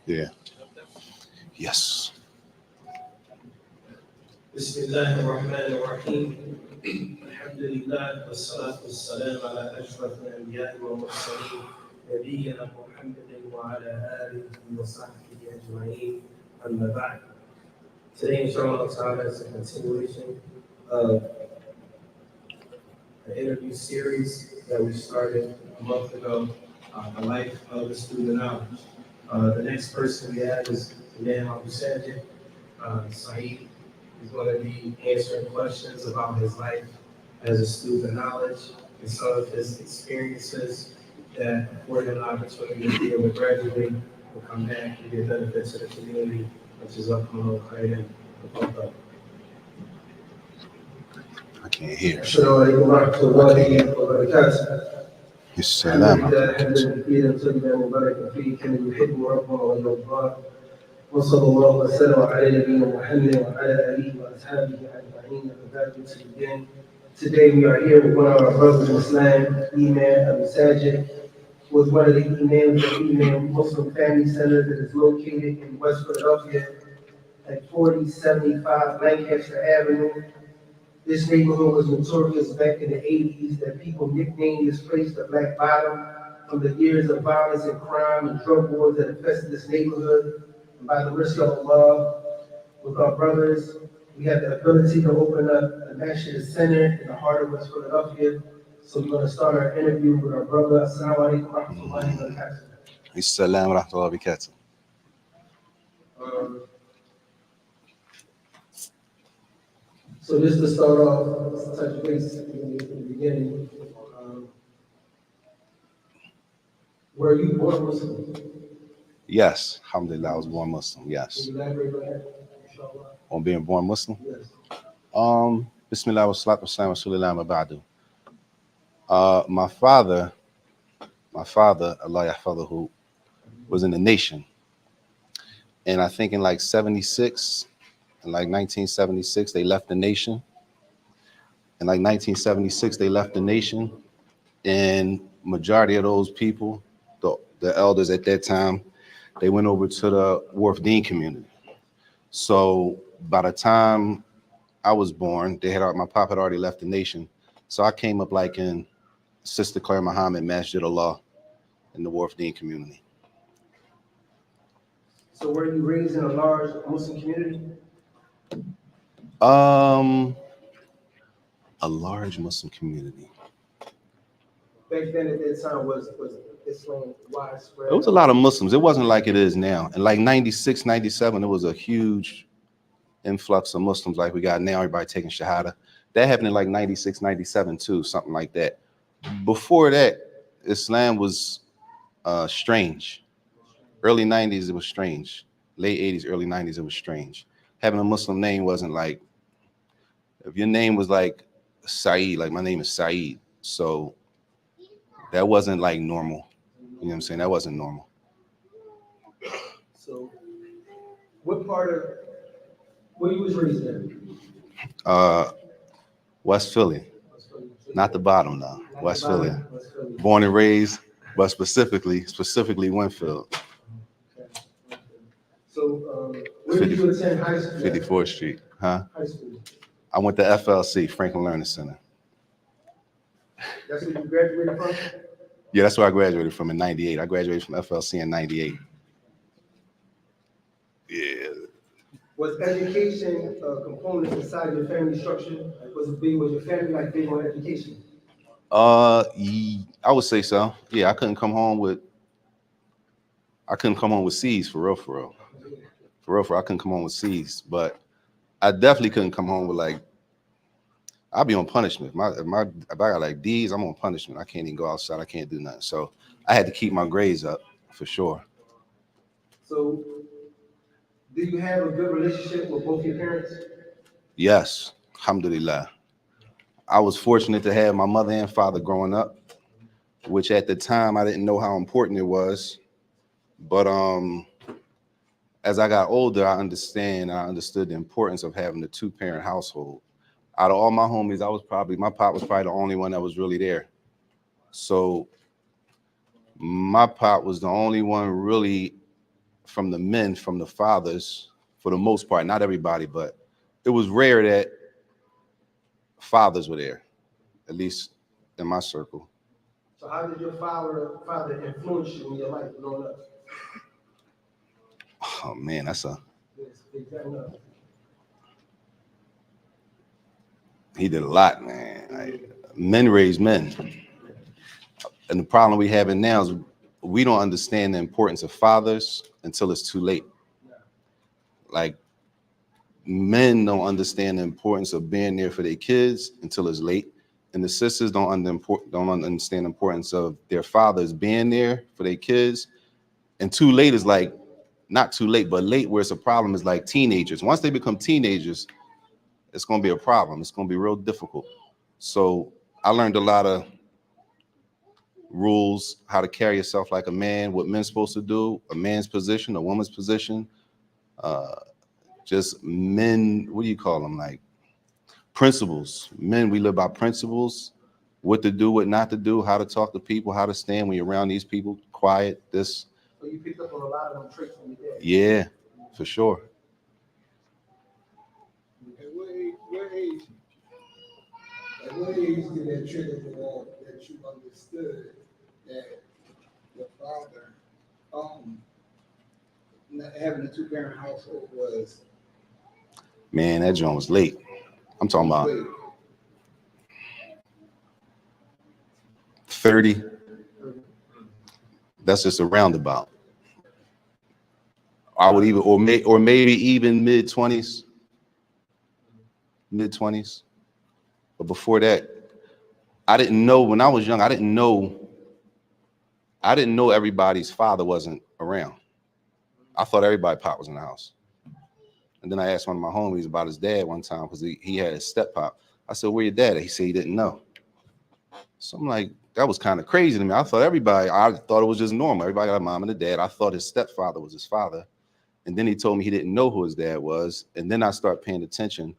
Yeah. Yes. بسم الله الرحمن الرحيم الحمد لله والصلاة والسلام على أشرف الأنبياء والمرسلين نبينا محمد وعلى آله وصحبه أجمعين أما بعد. Today, inshallah ta'ala, is a continuation of the interview series that we started a month ago, the life of the student knowledge. The next person we have is Imam Abu Saajid, Saeed. He's going to be answering questions about his life as a student of knowledge and some of his experiences that afford him an opportunity to be able to graduate and come back and give benefit to the community, which is up on Ukraine and I can't hear. السلام عليكم ورحمة الله وبركاته. السلام الحمد لله عليكم. حمدا كثيرا طيبا مباركا فيه كما يحب ربنا ويرضاه. وصلى الله وسلم على نبينا محمد وعلى اله واصحابه اجمعين. Again, today we are here with one of our brothers in Islam, Imam Abu Saajid, who is one of the imams of the Imam Muslim Family Center that is located in West Philadelphia at 4075 Lancaster Avenue. This neighborhood was notorious back in the 80s that people nicknamed this place the Black Bottom from the years of violence and crime and drug wars that infested this neighborhood. And by the mercy of Allah, with our brothers, we have the ability to open up a Masjid Center in the heart of West Philadelphia. So we're going to start our interview with our brother. Assalamu alaikum wa rahmatullahi wa barakatuh. السلام ورحمة الله وبركاته. So just to start off, let's touch base in the beginning. Were you born Muslim? Yes. Alhamdulillah, I was born Muslim. Yes. Can you elaborate on that? Inshallah. On being born Muslim. Yes. Bismillah wa salatu wa salam wa rasulillah ma ba'du. My father, Allah yahfadhuhu, was in the nation. And I think in like 76, in like 1976, they left the nation. In like 1976, they left the nation. And majority of those people, the elders at that time, they went over to the Wharf Dean community. So by the time I was born, my pop had already left the nation. So I came up like in Sister Claire Muhammad Masjid Allah in the Wharf Dean community. So were you raised in a large Muslim community? A large Muslim community. Back then at that time, was Islam widespread? It was a lot of Muslims. It wasn't like it is now. In like 96, 97, it was a huge influx of Muslims like we got now, everybody taking Shahada. That happened in like 96, 97 too, something like that. Before that, Islam was strange. Early 90s, it was strange. Late 80s, early 90s, it was strange. Having a Muslim name wasn't like, if your name was like Saeed, like my name is Saeed. So that wasn't like normal. You know what I'm saying? That wasn't normal. So what part of, where you was raised in? West Philly. Not the bottom now. West Philly. Born and raised, but specifically Winfield. So where did you attend high school? 54th Street. Huh? High school. I went to FLC, Franklin Learning Center. That's where you graduated from? Yeah, that's where I graduated from in 98. I graduated from FLC in 98. Yeah. Was education a component inside your family structure? Like, was your family like big on education? I would say so. Yeah, I couldn't come home with C's for real. For real, I couldn't come home with C's, but I definitely couldn't come home with like, I'd be on punishment. If I got like D's, I'm on punishment. I can't even go outside. I can't do nothing. So I had to keep my grades up for sure. So do you have a good relationship with both your parents? Yes, alhamdulillah. I was fortunate to have my mother and father growing up, which at the time I didn't know how important it was. But as I got older, I understood the importance of having a two-parent household. Out of all my homies, my pop was probably the only one that was really there. So my pop was the only one really from the men, from the fathers, for the most part, not everybody, but it was rare that fathers were there, at least in my circle. So how did your father influence you in your life growing up? Oh man, that's a Yes, exactly. he did a lot, man. Like, men raise men, and the problem we having now is we don't understand the importance of fathers until it's too late. Like men don't understand the importance of being there for their kids until it's late, and the sisters don't understand the importance of their fathers being there for their kids. And too late is like not too late, but late where it's a problem is like teenagers. Once they become teenagers, it's going to be a problem. It's going to be real difficult. So I learned a lot of rules, how to carry yourself like a man, what men's supposed to do, a man's position, a woman's position, just men, what do you call them? Like principles. Men, we live by principles, what to do, what not to do, how to talk to people, how to stand when you're around these people, quiet, this. So you picked up on a lot of them traits from your dad. Yeah, for sure. At what age did that trigger go off that you understood that your father, having a two-parent household was? Man, that joint was late. I'm talking about 30. That's just a roundabout. I would even, or maybe even mid-20s. Mid-20s. But before that, I didn't know, when I was young, I didn't know everybody's father wasn't around. I thought everybody's pop was in the house. And then I asked one of my homies about his dad one time because he had his step pop. I said, where your dad at? He said he didn't know. So I'm like, that was kind of crazy to me. I thought it was just normal. Everybody got a mom and a dad. I thought his stepfather was his father. And then he told me he didn't know who his dad was. And then I started paying attention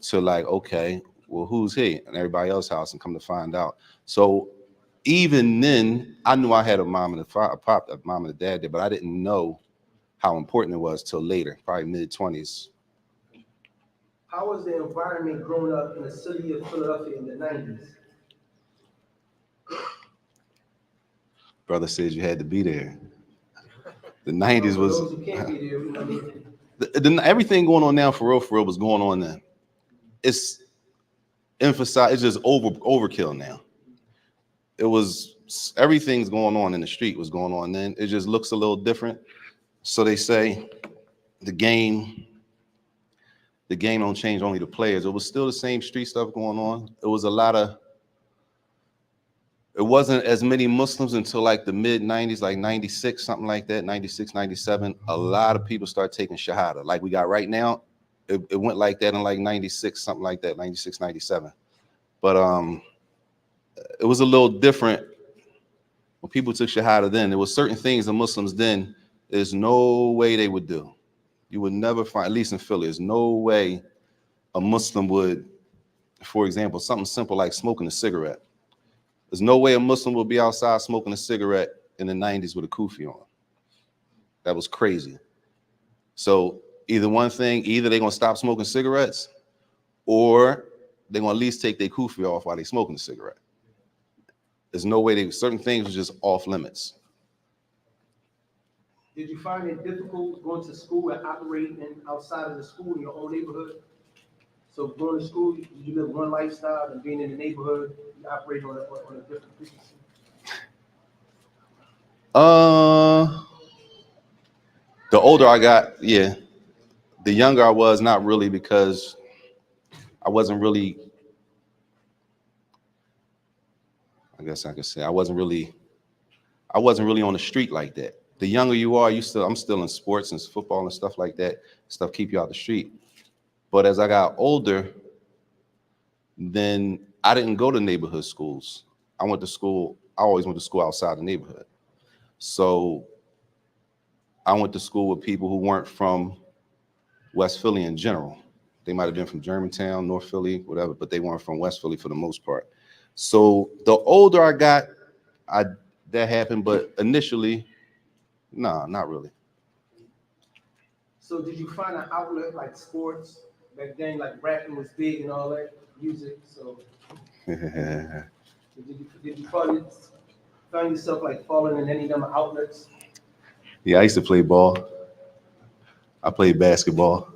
to like, okay, well, who's he? And everybody else's house, and come to find out. So even then, I knew I had a mom and a mom and a dad there, but I didn't know how important it was till later, probably mid-20s. How was the environment growing up in the city of Philadelphia in the 90s? Brother says you had to be there. The 90s was those who can't be there, you know, everything going on now for real was going on then. It's emphasized, it's just overkill now. It was, everything's going on in the street was going on then. It just looks a little different. So they say the game don't change, only the players. It was still the same street stuff going on. It wasn't as many Muslims until like the mid 90s, like 96, something like that, 96, 97. A lot of people start taking Shahada. Like we got right now, it went like that in like 96, something like that, 96, 97. But it was a little different when people took Shahada then. There was certain things the Muslims then, there's no way they would do. You would never find, at least in Philly, there's no way a Muslim would, for example, something simple like smoking a cigarette. There's no way a Muslim would be outside smoking a cigarette in the 90s with a kufi on. That was crazy. So either they're gonna stop smoking cigarettes or they're gonna at least take their kufi off while they're smoking a cigarette. There's no way certain things were just off limits. Did you find it difficult going to school and operating outside of the school in your own neighborhood? So going to school, you live one lifestyle, and being in the neighborhood, you operate on a different frequency. The older I got, yeah. The younger I was, not really, because I wasn't really, I guess I could say I wasn't really on the street like that. The younger you are, I'm still in sports and football and stuff like that. Stuff keep you out the street. But as I got older, then I didn't go to neighborhood schools. I always went to school outside the neighborhood. So I went to school with people who weren't from West Philly in general. They might have been from Germantown, North Philly, whatever, but they weren't from West Philly for the most part. So the older I got, that happened, but initially, nah, not really. So did you find an outlet like sports back then? Like rapping was big and all that music. So did you find yourself like falling in any of them outlets? Yeah, I used to play ball. I played basketball.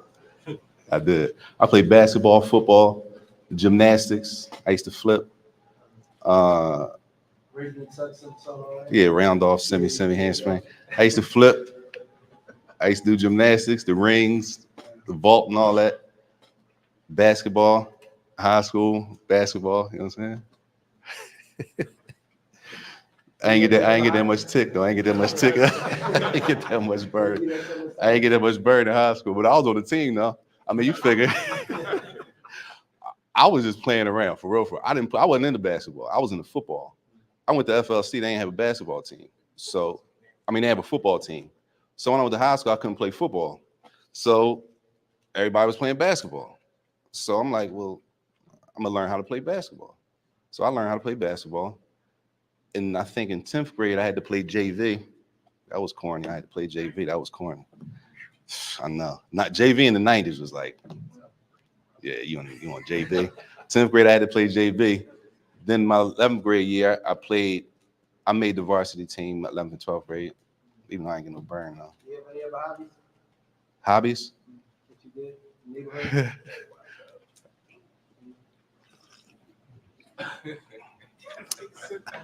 I did. I played basketball, football, gymnastics. I used to flip. Uh, Breaking tucks and all that. yeah, round off, semi, handspring. I used to flip. I used to do gymnastics, the rings, the vault, and all that. Basketball, high school basketball. You know what I'm saying? I ain't get that much tick though. I ain't get that much tick. I ain't get that much burn. I ain't get that much burn in high school, but I was on the team though. I mean, you figure. I was just playing around for real. I didn't. I wasn't into basketball. I was into football. I went to FLC. They didn't have a basketball team. So, I mean, they have a football team. So when I went to high school, I couldn't play football. So everybody was playing basketball. So I'm like, well, I'm gonna learn how to play basketball. So I learned how to play basketball. And I think in 10th grade, I had to play JV. That was corny. I had to play JV. That was corny. I know. Not JV in the 90s was like, yeah, you want JV. 10th grade, I had to play JV. Then my 11th grade year, I made the varsity team 11th and 12th grade, even though I ain't get no burn though. You have any other hobbies? Hobbies? What you did? Neighborhood?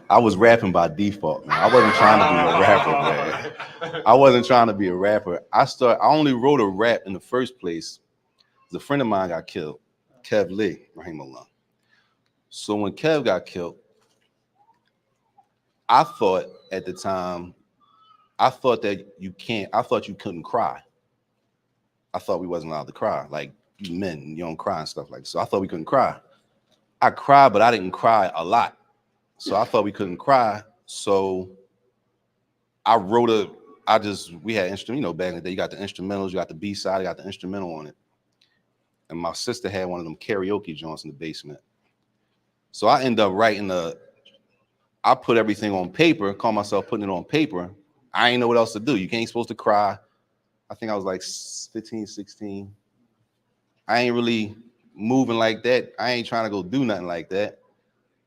I was rapping by default, man. I wasn't trying to be a rapper, man. I wasn't trying to be a rapper. I only wrote a rap in the first place. A friend of mine got killed, Kev Lee, rahimahullah. So when Kev got killed, I thought at the time, I thought you couldn't cry. I thought we wasn't allowed to cry. Like men, you don't cry and stuff like that. So I thought we couldn't cry. I cried, but I didn't cry a lot. So I thought we couldn't cry. So I wrote we had instrument, back in the day, you got the instrumentals, you got the B-side, you got the instrumental on it. And my sister had one of them karaoke joints in the basement. So I ended up I put everything on paper, call myself putting it on paper. I ain't know what else to do. You ain't supposed to cry. I think I was like 15, 16. I ain't really moving like that. I ain't trying to go do nothing like that.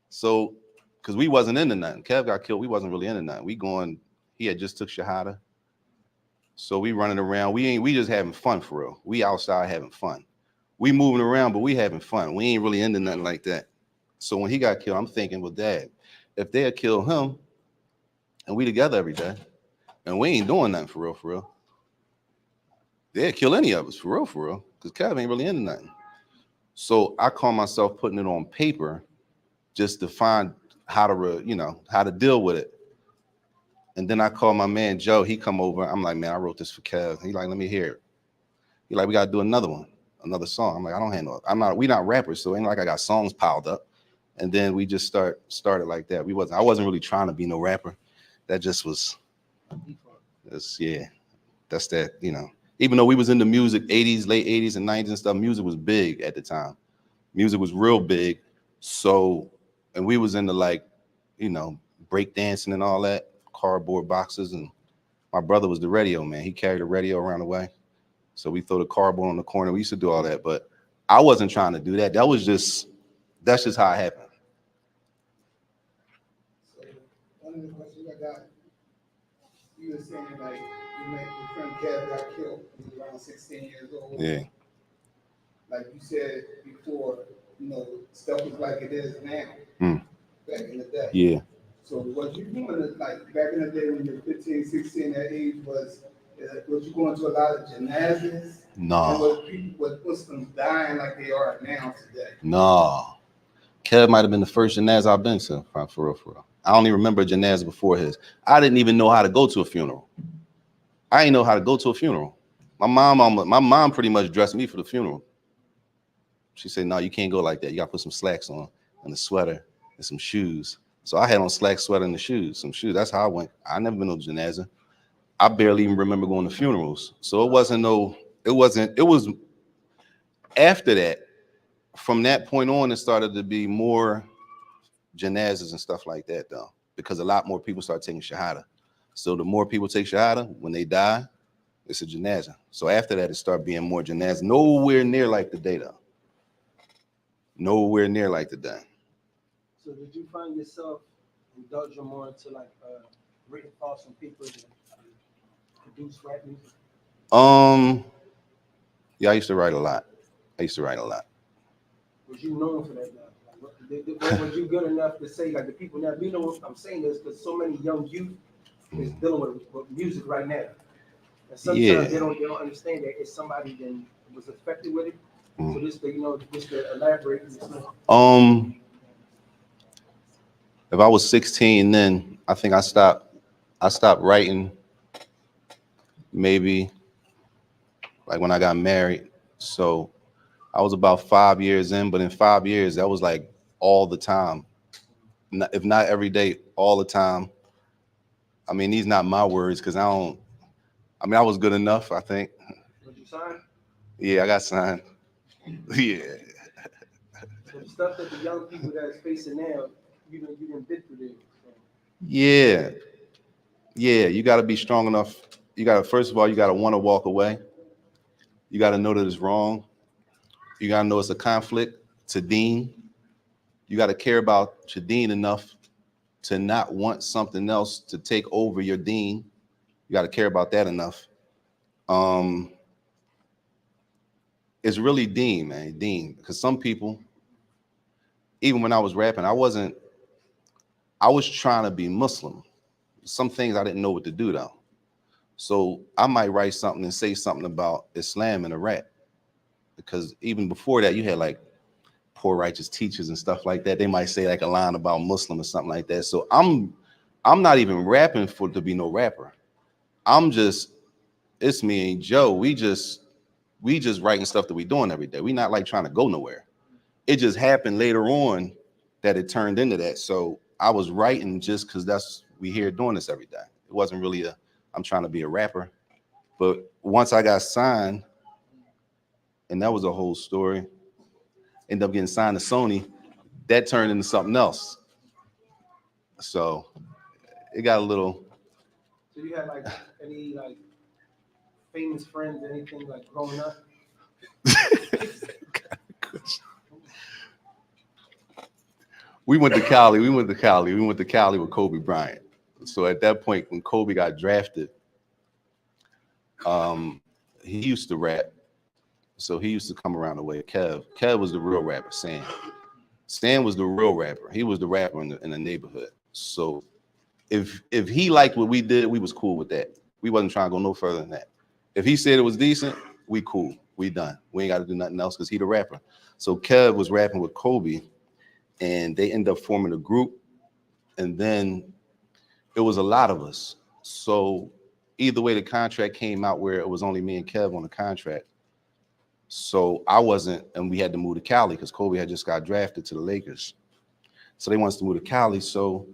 So, because we wasn't into nothing. Kev got killed. We wasn't really into nothing. He had just took Shahada. So we running around. We just having fun for real. We outside having fun. We moving around, but we having fun. We ain't really into nothing like that. So when he got killed, I'm thinking, well, Dad, if they had killed him and we together every day, and we ain't doing nothing for real, they'd kill any of us for real, because Kev ain't really into nothing. So I call myself putting it on paper just to find how to deal with it. And then I call my man Joe. He come over. I'm like, man, I wrote this for Kev. He like, let me hear it. He like, we gotta do another one, another song. I'm like, I don't handle it. We not rappers, so it ain't like I got songs piled up. And then we just started like that. I wasn't really trying to be no rapper. That just was, that's that, Even though we was into music, 80s, late 80s and 90s and stuff, music was big at the time. Music was real big. So, and we was into break dancing and all that, cardboard boxes. And my brother was the radio man. He carried a radio around the way. So we throw the cardboard on the corner. We used to do all that, but I wasn't trying to do that. That's just how it happened. So one of the questions I got, you were saying like your friend Kev got killed when he was around 16 years old. Yeah. Like you said before, stuff was like it is now. Back in the day. Yeah. So was you doing it like back in the day when you were 15, 16, that age was you going to a lot of janazas? No. And was Muslims dying like they are now today? No. Kev might have been the first janazah I've been to, for real. I don't even remember a janazah before his. I didn't even know how to go to a funeral. I didn't know how to go to a funeral. My mom pretty much dressed me for the funeral. She said, no, you can't go like that. You got to put some slacks on and a sweater and some shoes. So I had on slacks, sweater, and the shoes, some shoes. That's how I went. I never been to janazah. I barely even remember going to funerals. So it was after that, from that point on, it started to be more janazas and stuff like that, though, because a lot more people start taking Shahada. So the more people take Shahada, when they die, It's a janaza. So after that, it started being more janaza. Nowhere near like the day though. Nowhere near like the day. So did you find yourself indulging more into like written thoughts on paper and produce rap music? Yeah, I used to write a lot. Was you known for that now? Like, was you good enough to say like the people now? You know, I'm saying this because so many young youth is dealing with music right now, and sometimes Yeah. they don't understand that it's somebody that was affected with it. So this to elaborate. If I was 16, then I think I stopped writing maybe like when I got married. So I was about 5 years in, but in 5 years, that was like all the time. If not every day, all the time. I mean, these not my words because I was good enough, I think. Was you signed? Yeah, I got signed. Yeah. So the stuff that the young people that's facing now, you didn't bid for this. So. Yeah. Yeah. You got to be strong enough. First of all, you got to want to walk away. You got to know that it's wrong. You got to know it's a conflict to deen. You got to care about your deen enough to not want something else to take over your deen. You got to care about that enough. It's really deen, man, deen. Because some people, even when I was rapping, I was trying to be Muslim. Some things I didn't know what to do though. So I might write something and say something about Islam in a rap. Because even before that, you had like poor righteous teachers and stuff like that. They might say like a line about Muslim or something like that. So I'm not even rapping to be no rapper. It's me and Joe. We just writing stuff that we doing every day. We not like trying to go nowhere. It just happened later on that it turned into that. So I was writing just because that's we here doing this every day. It wasn't really I'm trying to be a rapper. But once I got signed, and that was a whole story, ended up getting signed to Sony, that turned into something else. So it got a little. So you had like any like famous friends, anything like growing up? We went to Cali. We went to Cali with Kobe Bryant. So at that point, when Kobe got drafted, he used to rap. So he used to come around the way. Kev was the real rapper. Stan was the real rapper. He was the rapper in the neighborhood. So if he liked what we did, we was cool with that. We wasn't trying to go no further than that. If he said it was decent, we cool. We done. We ain't got to do nothing else because he the rapper. So Kev was rapping with Kobe, and they end up forming a group. And then it was a lot of us. So either way, the contract came out where it was only me and Kev on the contract. So I wasn't, and we had to move to Cali because Kobe had just got drafted to the Lakers. So they wanted us to move to Cali. So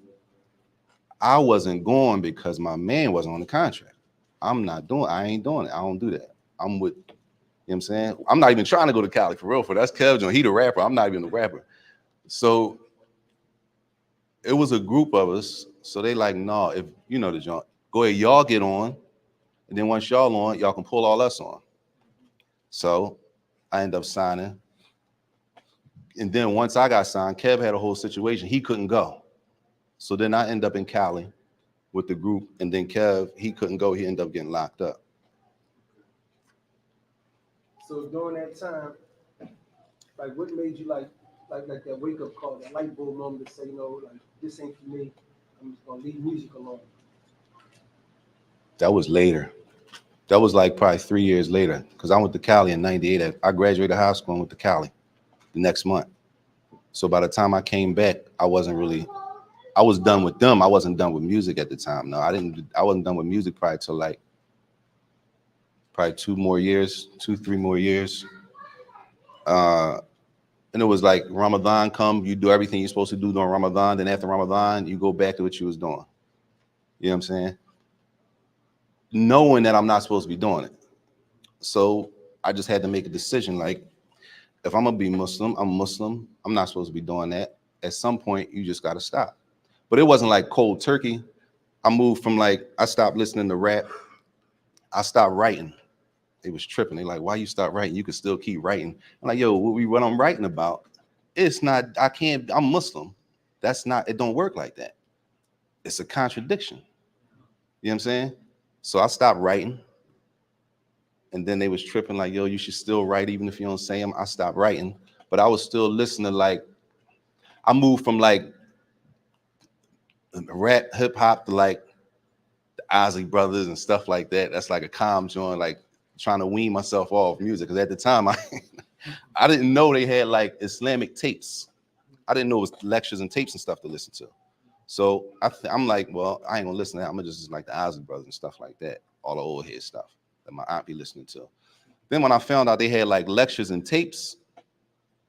I wasn't going because my man wasn't on the contract. I ain't doing it. I don't do that. I'm with, you know what I'm saying? I'm not even trying to go to Cali for real. That's Kev Jones. He the rapper. I'm not even the rapper. So it was a group of us. So they like, no, if you know the joint, go ahead, y'all get on. And then once y'all on, y'all can pull all us on. So I end up signing. And then once I got signed, Kev had a whole situation. He couldn't go. So then I end up in Cali with the group. And then Kev, he couldn't go. He ended up getting locked up. So during that time, like what made you like that wake up call, that light bulb moment to say, you know, like this ain't for me. I'm just gonna leave music alone. That was later. That was like probably 3 years later because I went to Cali in 98. I graduated high school and went to Cali the next month. So by the time I came back, I was done with them. I wasn't done with music at the time. No, I wasn't done with music probably till like probably 3 more years. And it was like Ramadan come, you do everything you're supposed to do during Ramadan. Then after Ramadan, you go back to what you was doing. You know what I'm saying? Knowing that I'm not supposed to be doing it. So I just had to make a decision. Like, if I'm gonna be Muslim, I'm Muslim. I'm not supposed to be doing that. At some point, you just gotta stop. But it wasn't like cold turkey. I moved from I stopped listening to rap I stopped writing. They was tripping. They like, why you stop writing? You can still keep writing. I'm like, yo, what I'm writing about, it's not, I can't, I'm Muslim. That's not, it don't work like that. It's a contradiction. You know what I'm saying? So I stopped writing. And then they was tripping like, yo, you should still write even if you don't say them. I stopped writing. But I was still listening. Like, I moved from like rap, hip hop to like the Ozzy Brothers and stuff like that. That's like a calm joint, like trying to wean myself off music. Because at the time, I didn't know they had like Islamic tapes. I didn't know it was lectures and tapes and stuff to listen to. So I'm like, well, I ain't gonna listen to that. I'm gonna just like the Ozzy Brothers and stuff like that, all the old head stuff that my aunt be listening to. Then when I found out they had like lectures and tapes,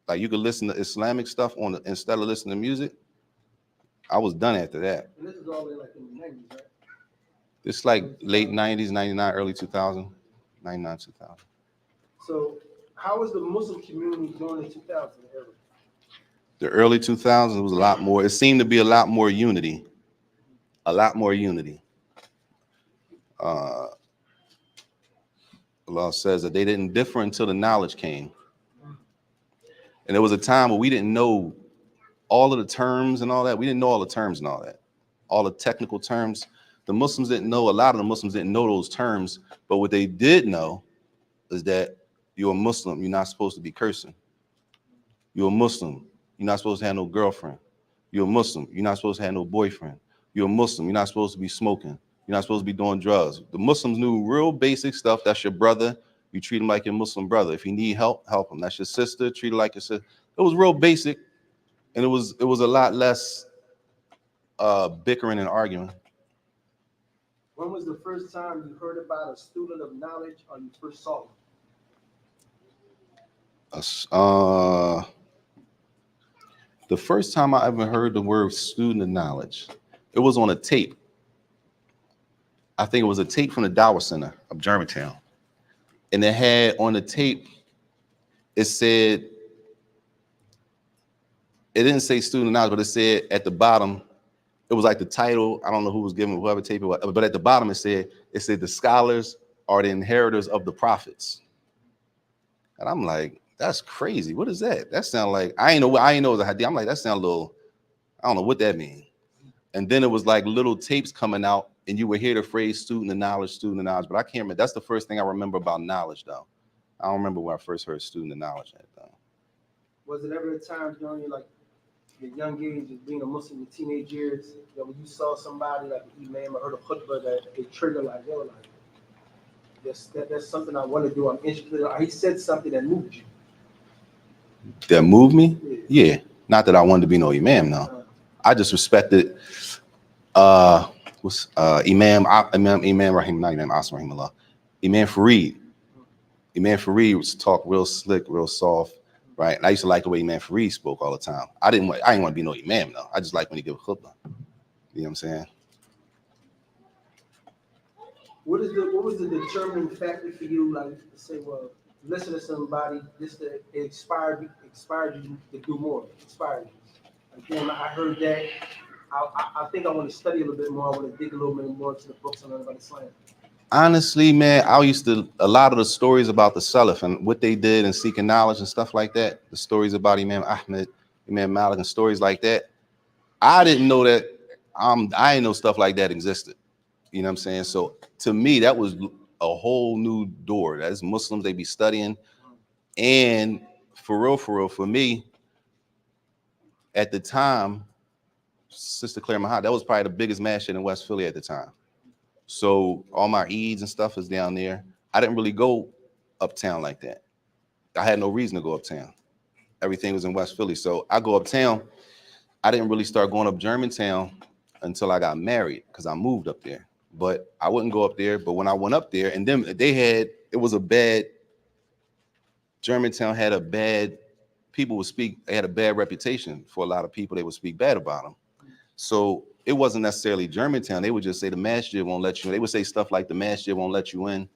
like you could listen to Islamic stuff on instead of listening to music, I was done after that. And this is all in like in the 90s, right? It's like late 90s, 99, early 2000, 99, 2000. So how was the Muslim community during the 2000 era? The early 2000s was a lot more. It seemed to be a lot more unity. A lot more unity. Allah says that they didn't differ until the knowledge came. And there was a time where we didn't know all of the terms and all that. We didn't know all the terms and all that. All the technical terms. The Muslims didn't know, a lot of the Muslims didn't know those terms. But what they did know is that you're a Muslim, you're not supposed to be cursing. You're a Muslim, you're not supposed to have no girlfriend. You're a Muslim, you're not supposed to have no boyfriend. You're a Muslim, you're not supposed to be smoking. You're not supposed to be doing drugs. The Muslims knew real basic stuff. That's your brother. You treat him like your Muslim brother. If you need help, help him. That's your sister. Treat her like your sister. It was real basic, and it was a lot less bickering and arguing. When was the first time you heard about a student of knowledge or you first saw him? The first time I ever heard the word student of knowledge, it was on a tape. I think it was a tape from the Dawah Center of Germantown. And it had on the tape, it said, it didn't say student of knowledge, but it said at the bottom, it was like the title. I don't know who was giving whoever tape it was, but at the bottom it said the scholars are the inheritors of the prophets. And I'm like, that's crazy. What is that? That sound like, I ain't know it was a hadith. I'm like, that sound a little, I don't know what that means. And then it was like little tapes coming out and you would hear the phrase student of knowledge, but I can't remember. That's the first thing I remember about knowledge though. I don't remember where I first heard student of knowledge at though. Was it ever a time during your young age of being a Muslim, your teenage years, that when you saw somebody like an imam or heard a khutbah that it triggered like, yo, like, that's something I want to do, I'm interested in. He said something that moved you. That moved me? Yeah. Not that I wanted to be no imam, no. I just respected Imam Rahim, not Imam Asim Rahimullah, Imam Fareed. Imam Fareed was talk real slick, real soft, right? And I used to like the way Imam Fareed spoke all the time. I didn't want to be no imam though. I just like when he give a khutbah. You know what I'm saying? What was the determining factor for you, like to say, well, listen to somebody, this that inspired you to do more, inspired you. Again, I heard that. I think I want to study a little bit more. I want to dig a little bit more into the books and learn about Islam. Honestly, man, a lot of the stories about the Salaf and what they did and seeking knowledge and stuff like that, the stories about Imam Ahmed, Imam Malik and stories like that, I didn't know that, I didn't know stuff like that existed. You know what I'm saying? So to me, that was a whole new door. That's Muslims, they be studying. And for real, for me, at the time, Sister Claire Mahat, that was probably the biggest masjid in West Philly at the time. So all my Eids and stuff is down there. I didn't really go uptown like that. I had no reason to go uptown. Everything was in West Philly. So I go uptown. I didn't really start going up Germantown until I got married because I moved up there. But I wouldn't go up there. But when I went up there, and then Germantown had a bad, they had a bad reputation for a lot of people. They would speak bad about them. So it wasn't necessarily Germantown. They would just say the masjid won't let you in. They would say stuff like the masjid won't let you in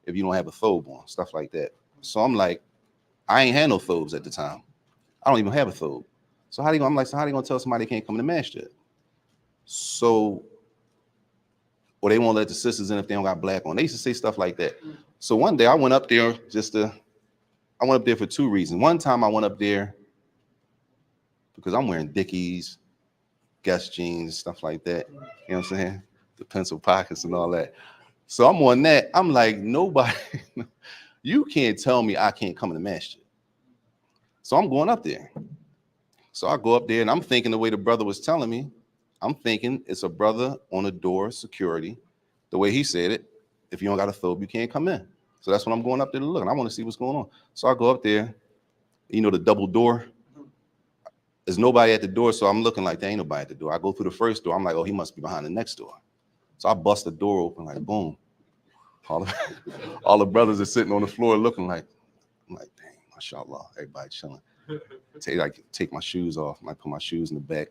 if you don't have a thobe on, stuff like that. So I'm like, I ain't had no thobes at the time. I don't even have a thobe. So how do you gonna tell somebody they can't come in the masjid? So or they won't let the sisters in if they don't got black on. They used to say stuff like that. So one day I went up there I went up there for two reasons. One time I went up there because I'm wearing Dickies, Guess jeans, stuff like that. You know what I'm saying? The pencil pockets and all that. So I'm on that. I'm like, nobody, you can't tell me I can't come in the masjid. So I'm going up there. So I go up there and I'm thinking the way the brother was telling me, I'm thinking it's a brother on the door, security. The way he said it, if you don't got a thobe, you can't come in. So that's what I'm going up there to look. And I want to see what's going on. So I go up there, you know, the double door. There's nobody at the door, so I'm looking like there ain't nobody at the door. I go through the first door. I'm like, oh, he must be behind the next door. So I bust the door open, like, boom. All the brothers are sitting on the floor looking like, I'm like, dang, mashallah, everybody chilling. Take my shoes off. I put my shoes in the back.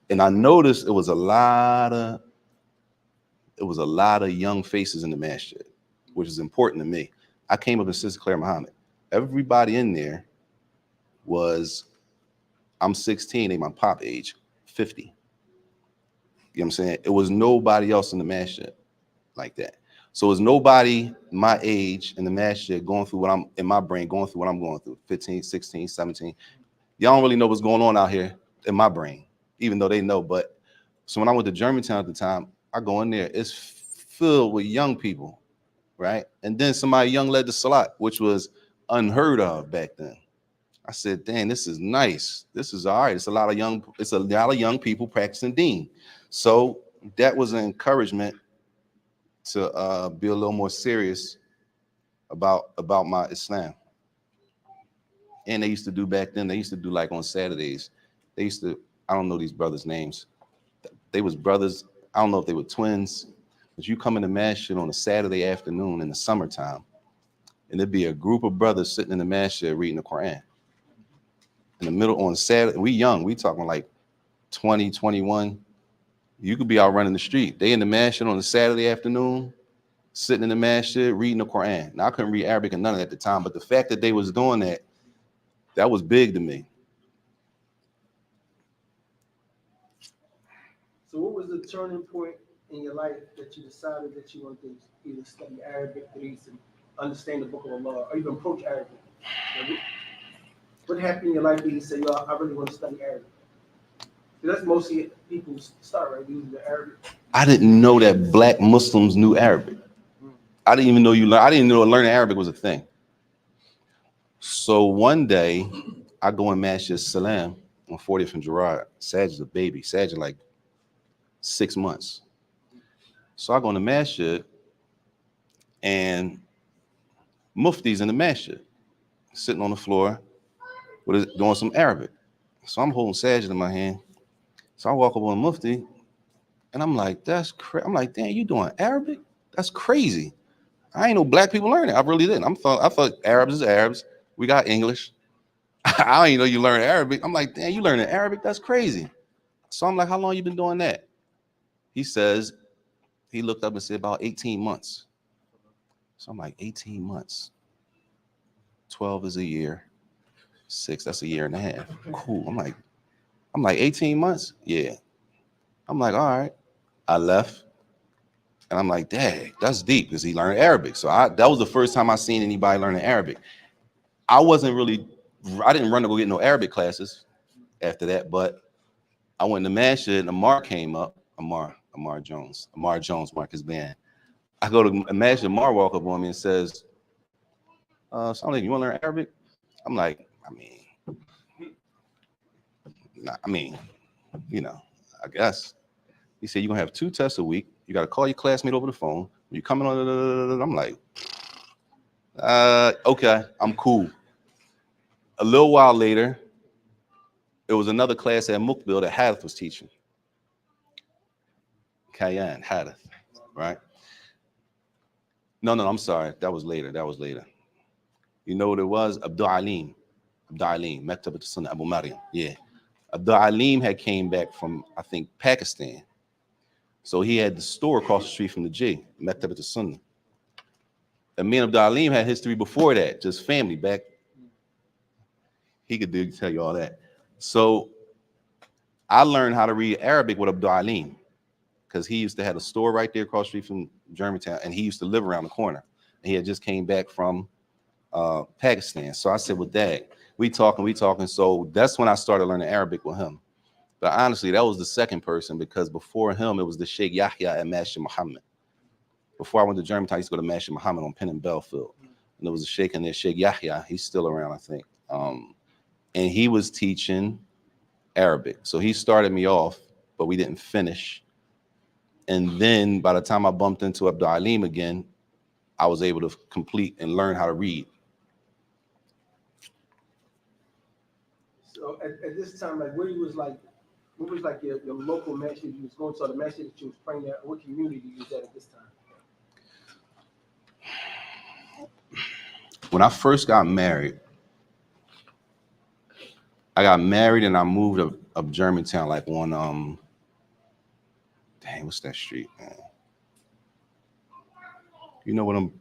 And I noticed it was a lot of young faces in the masjid, which is important to me. I came up with Sister Claire Muhammad. Everybody in there was, I'm 16, they my pop age, 50. You know what I'm saying? It was nobody else in the masjid like that. So it was nobody my age in the masjid going through what I'm in my brain, going through what I'm going through, 15, 16, 17. Y'all don't really know what's going on out here in my brain, even though they know. But so when I went to Germantown at the time, I go in there, it's filled with young people, right? And then somebody young led the salat, which was unheard of back then. I said, dang, this is nice. This is all right. It's a lot of young people practicing deen. So that was an encouragement to be a little more serious about my Islam. And they used to do back then, they used to do like on Saturdays. They used to, I don't know these brothers' names. They was brothers, I don't know if they were twins, but you come in the masjid on a Saturday afternoon in the summertime, and there'd be a group of brothers sitting in the masjid reading the Quran. In the middle on Saturday, we young, we talking like 20, 21. You could be out running the street. They in the masjid on a Saturday afternoon, sitting in the masjid reading the Quran. Now I couldn't read Arabic and none of that at the time, but the fact that they was doing that was big to me. So what was the turning point in your life that you decided that you wanted to either study Arabic, at least, and understand the Book of Allah, or even approach Arabic? What happened in your life that you say, yo, I really want to study Arabic? Because that's mostly people start, right, using the Arabic. I didn't know that black Muslims knew Arabic. I didn't even know I didn't know learning Arabic was a thing. So one day, I go in Masjid Salam on 40th and Girard. Saajid's a baby. Saajid like 6 months. So I go in the masjid, and Mufti's in the masjid, sitting on the floor, doing some Arabic. So I'm holding Saajid in my hand. So I walk up on Mufti, and I'm like, that's crazy. I'm like, damn, you doing Arabic? That's crazy. I ain't know black people learning. I really didn't. I thought Arabs is Arabs. We got English. I didn't know you learn Arabic. I'm like, damn, you learning Arabic? That's crazy. So I'm like, how long you been doing that? He says, he looked up and said about 18 months. So I'm like, 18 months. 12 is a year. 6, that's a year and a half. Cool. I'm like 18 months? Yeah. I'm like, all right. I left. And I'm like, dang, that's deep because he learned Arabic. So that was the first time I seen anybody learning Arabic. I didn't run to go get no Arabic classes after that, but I went to masjid and Amar came up. Amar Jones, Marcus Band. I go to masjid, Amar walk up on me and says, something, you want to learn Arabic? I'm like, I guess. He said, you're going to have 2 tests a week. You got to call your classmate over the phone. When you coming on, I'm like, okay, I'm cool. A little while later, it was another class at Mukbil that Hadith was teaching. Kayan, Hadith, right? No, I'm sorry. That was later. You know what it was? Abdul Alim, Maktab al-Sunnah, Abu Maryam. Yeah. Abdul Alim had came back from, I think, Pakistan. So he had the store across the street from the J, Maktab al-Sunnah. And me and Abdul Alim had history before that, just family back. He could tell you all that. So I learned how to read Arabic with Abdul Alim. because he used to have a store right there across the street from Germantown, and he used to live around the corner. And he had just came back from Pakistan. So I said, well, Dad, we talking. So that's when I started learning Arabic with him. But honestly, that was the second person, because before him, it was the Sheikh Yahya and Masjid Muhammad. Before I went to Germantown, I used to go to Masjid Muhammad on Penn and Belfield. And there was a Sheikh in there, Sheikh Yahya. He's still around, I think. And he was teaching Arabic. So he started me off, but we didn't finish. And then by the time I bumped into Abdul Alim again, I was able to complete and learn how to read. So at this time, like where you was like, what was like your local masjid you was going to, the masjid that you was praying at, what community you was at this time? When I first got married, and I moved up Germantown, like on dang, what's that street, man? You know what I'm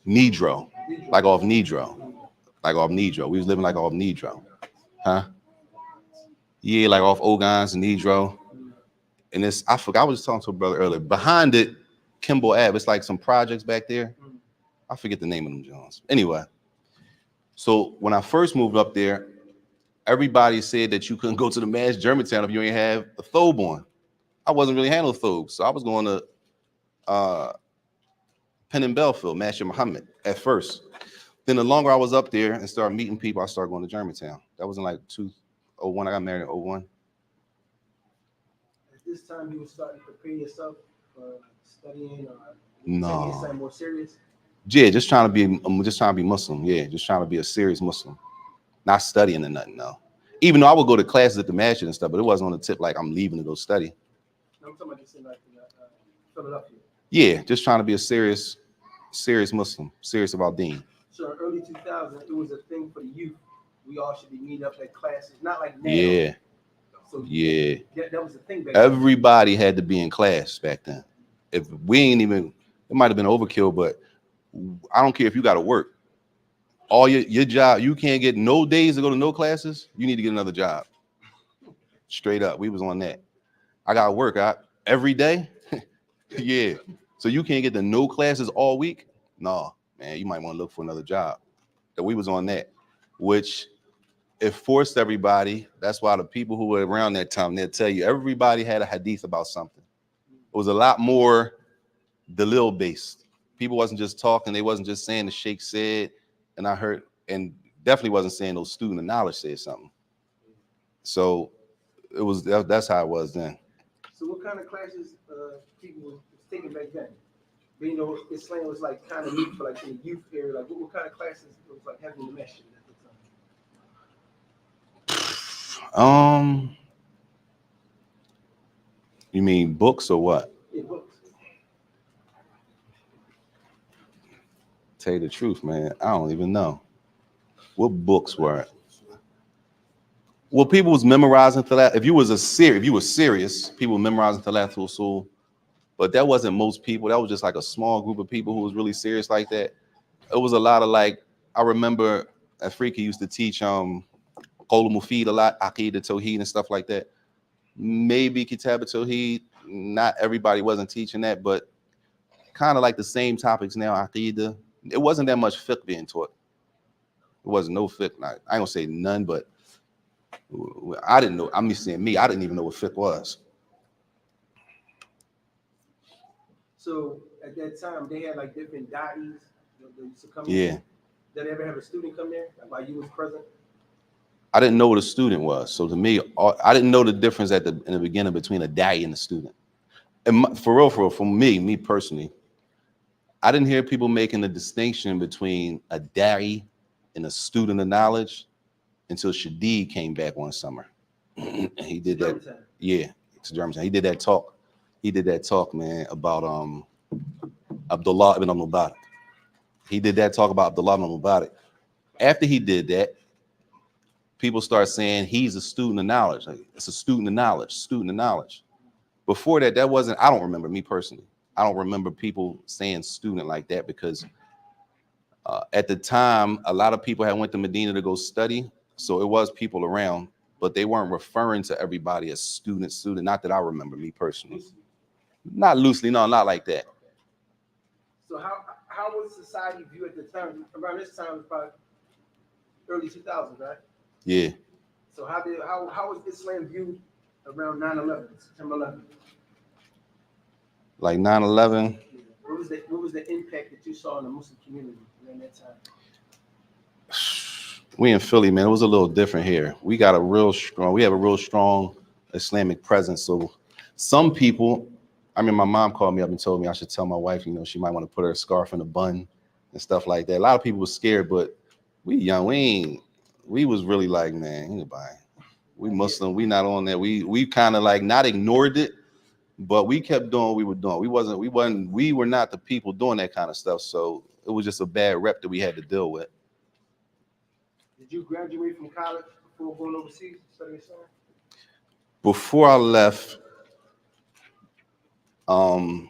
Nidro. Like off Nidro. We was living like off Nidro. Huh? Yeah, like off Ogons and Nidro. And it's, I forgot, I was talking to a brother earlier. Behind it, Kimball Ave, it's like some projects back there. I forget the name of them Jones. Anyway, so when I first moved up there, everybody said that you couldn't go to the Mass Germantown if you ain't have a thobe on. I wasn't really handling thobe, so I was going to Penn and Belfield, Masjid Muhammad at first. Then the longer I was up there and started meeting people, I started going to Germantown. That was in like 2001. I got married in 2001. At this time, you were starting to prepare yourself for studying or No. taking something more serious? Yeah, just trying to be Muslim. Yeah, just trying to be a serious Muslim. Not studying or nothing, no. Even though I would go to classes at the masjid and stuff, but it wasn't on the tip like I'm leaving to go study. I'm talking about just in like Philadelphia. Yeah, just trying to be a serious Muslim, serious about deen. So in early 2000, it was a thing for the youth. We all should be meeting up at classes, not like now. Yeah. So Yeah. That was the thing back then. Everybody had to be in class back then. If we ain't even, it might have been overkill, but I don't care if you got to work. All your job, you can't get no days to go to no classes. You need to get another job. Straight up, we was on that. I got to work every day. Yeah. So you can't get to no classes all week? No, man, you might want to look for another job. That we was on that, which it forced everybody. That's why the people who were around that time, they'll tell you everybody had a hadith about something. It was a lot more Dalil based. People wasn't just talking. They wasn't just saying the sheikh said, and I heard, and definitely wasn't saying those student of knowledge said something. So it was, that's how it was then. So what kind of classes people was taking back then? But, you know, Islam was like kind of neat for like in the youth area. Like what kind of classes was like having the masjid at the time? You mean books or what? Yeah, books. Tell you the truth, man, I don't even know. What books were it? Well, people was memorizing Thalatha. If you were serious, people were memorizing Thalatha Usul. But that wasn't most people. That was just like a small group of people who was really serious like that. It was a lot of like, I remember Afrika used to teach Qawl Mufid a lot, Aqeedah Tawheed and stuff like that. Maybe Kitab Tawheed. Not everybody wasn't teaching that, but kind of like the same topics now, Aqeedah. It wasn't that much fiqh being taught. It wasn't no fiqh. I ain't gonna say none, but I didn't know. I'm just saying me. I didn't even know what fiqh was. So at that time, they had like different da'is that used to come Yeah. in. Did they ever have a student come there like while you was present? I didn't know what a student was. So to me, I didn't know the difference in the beginning between a da'i and a student. And for real, for me personally, I didn't hear people making the distinction between a da'i and a student of knowledge until Shadid came back one summer. And he did that. Germantown. Yeah, to Germantown. He did that talk. He did that talk, man, about Abdullah ibn al-Mubarak. He did that talk about Abdullah ibn al-Mubarak. After he did that, people start saying he's a student of knowledge. Like, it's a student of knowledge. Before that, that wasn't, I don't remember, me personally. I don't remember people saying student like that because at the time, a lot of people had went to Medina to go study. So it was people around, but they weren't referring to everybody as student. Not that I remember, me personally. Not loosely, no, not like that. So how was society viewed at the time? Around this time, it was probably early 2000s, right? Yeah. So how was Islam viewed around 9/11, September 11th? Like 9/11. What was the impact that you saw in the Muslim community during that time? We in Philly, man, it was a little different here. We have a real strong Islamic presence. So some people, I mean, my mom called me up and told me I should tell my wife, she might want to put her scarf in a bun and stuff like that. A lot of people were scared, but we young, we was really like, man, anybody, we Muslim, we not on that. We kind of like not ignored it, but we kept doing what we were doing. We were not the people doing that kind of stuff. So it was just a bad rep that we had to deal with. Did you graduate from college before going overseas studying Islam? Before I left, I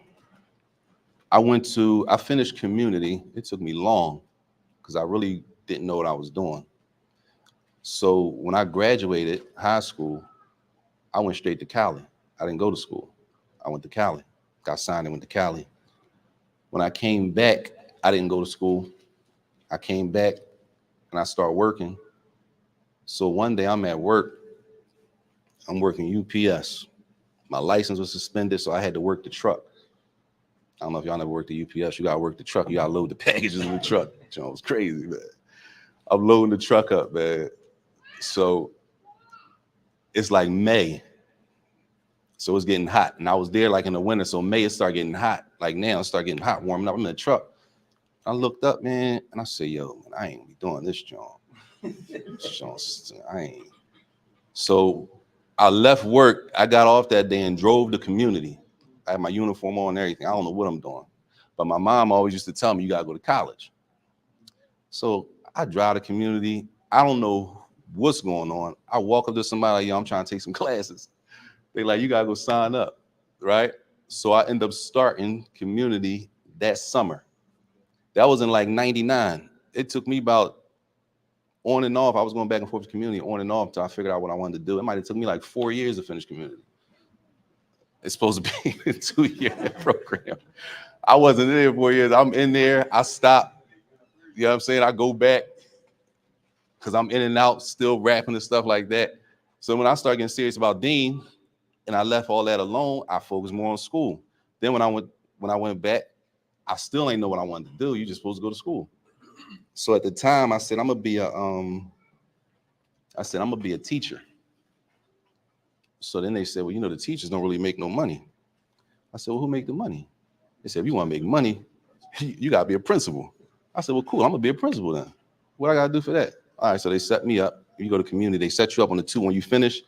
finished community. It took me long because I really didn't know what I was doing. So when I graduated high school, I went straight to Cali. I didn't go to school. I went to Cali, got signed and went to Cali. When I came back, I didn't go to school. I came back and I started working. So one day I'm at work, I'm working UPS. My license was suspended, so I had to work the truck. I don't know if y'all never worked the UPS. You gotta work the truck. You gotta load the packages in the truck. It was crazy, man. I'm loading the truck up, man. So it's like May. So it's getting hot. And I was there like in the winter. So May it started getting hot. Like now it started getting hot, warming up. I'm in the truck. I looked up, man, and I said, yo, man, I ain't gonna be doing this joint. I ain't. So I left work. I got off that day and drove the community. I had my uniform on and everything. I don't know what I'm doing. But my mom always used to tell me, you gotta go to college. So I drive the community. I don't know what's going on. I walk up to somebody like, yo, I'm trying to take some classes. They like, you gotta go sign up, right? So I end up starting community that summer. That was in like 99. It took me about on and off. I was going back and forth to community on and off until I figured out what I wanted to do. It might have took me like 4 years to finish community. It's supposed to be a 2-year program. I wasn't in there 4 years. I'm in there. I stopped. You know what I'm saying? I go back because I'm in and out, still rapping and stuff like that. So when I started getting serious about Dean and I left all that alone, I focused more on school. Then when I went back, I still ain't know what I wanted to do. You just supposed to go to school. So at the time, I said I'm gonna be a teacher. So then they said, well, the teachers don't really make no money. I said, well, who make the money? They said, if you want to make money, you gotta be a principal. I said, well, cool, I'm gonna be a principal then. What I gotta do for that? All right, so they set me up. You go to community, they set you up on the 2. When you finish,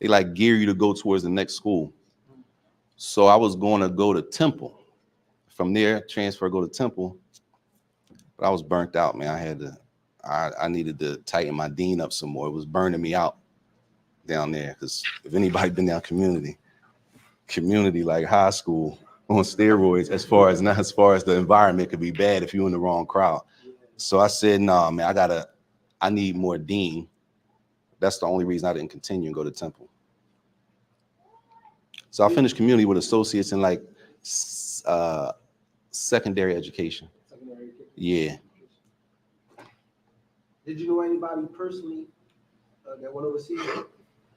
they like gear you to go towards the next school. So I was going to go to Temple. From there, transfer, go to Temple. But I was burnt out, man. I needed to tighten my dean up some more. It was burning me out down there. Because if anybody been down community like high school on steroids, as far as the environment could be bad if you're in the wrong crowd. So I said, nah, man, I need more dean. That's the only reason I didn't continue and go to Temple. So I finished community with associates in like secondary education. Yeah. Did you know anybody personally that went overseas?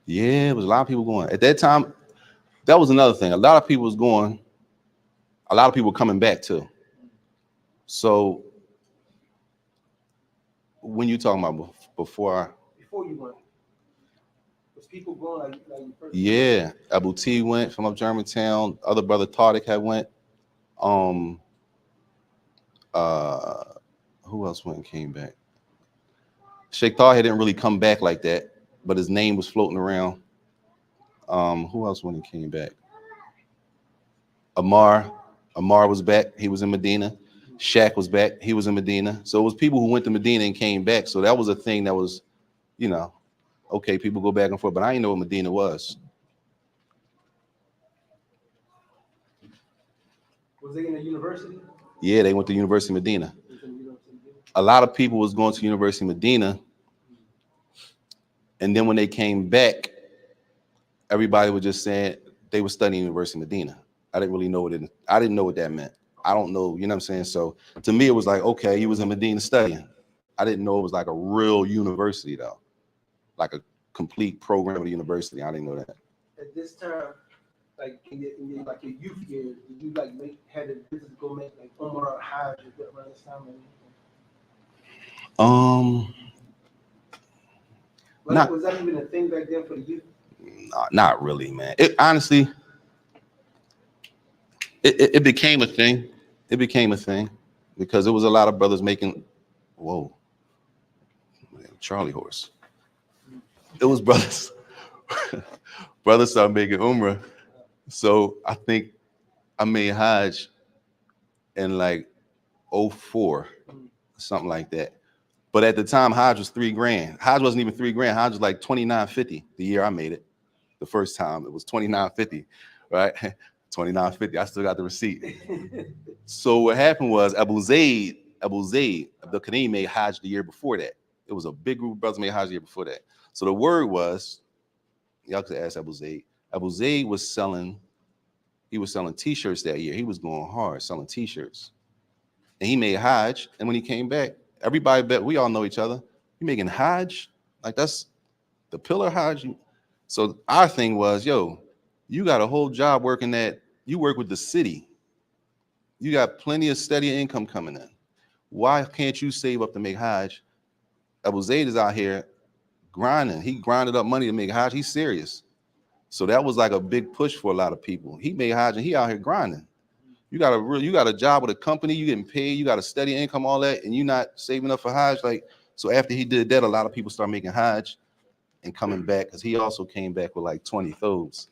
Yeah, it was a lot of people going. At that time, that was another thing. A lot of people was going. A lot of people were coming back too. So when you talking about before you went, was people going like you first? Yeah, Abu T went from up Germantown. Other brother Tardik had went. Who else went and came back? Sheikh Tahir didn't really come back like that, but his name was floating around. Who else went and came back? Amar was back. He was in Medina. Shaq was back. He was in Medina. So it was people who went to Medina and came back. So that was a thing that was, okay, people go back and forth, but I didn't know what Medina was. Was they in a university? Yeah, they went to University of Medina. A lot of people was going to University of Medina And then when they came back, everybody was just saying they were studying University of Medina. I didn't really know I didn't know what that meant. I don't know, you know what I'm saying? So to me, it was like, okay, he was in Medina studying. I didn't know it was like a real university though, like a complete program of the university. I didn't know that. At this time, like in your like your youth years, did you like had a business go make like Umrah, Hajj around this time? Was that even a thing back then for the youth? Not really, man. It honestly, it became a thing. It became a thing because there was a lot of brothers making, whoa, Charlie horse. It was brothers. Brothers started making Umrah. So I think I made Hajj in like 04, something like that. But at the time, Hajj was $3,000. Hajj wasn't even $3,000. Hajj was like $2,950 the year I made it. The first time it was $2,950, right? $2,950. I still got the receipt. So what happened was Abu Zayd, the Kareem made Hajj the year before that. It was a big group of brothers made Hajj the year before that. So the word was, y'all could ask Abu Zayd. Abu Zayd was selling t-shirts that year. He was going hard selling t-shirts. And he made Hajj. And when he came back, everybody bet we all know each other. You making Hajj? Like that's the pillar Hajj. So our thing was, yo, you got a whole job working you work with the city. You got plenty of steady income coming in. Why can't you save up to make Hajj? Abu Zayd is out here grinding. He grinded up money to make Hajj. He's serious. So that was like a big push for a lot of people. He made Hajj and he out here grinding. You got a job with a company, you getting paid, you got a steady income, all that, and you not saving up for Hajj. Like, so after he did that, a lot of people start making Hajj and coming back because he also came back with like 20 thobes.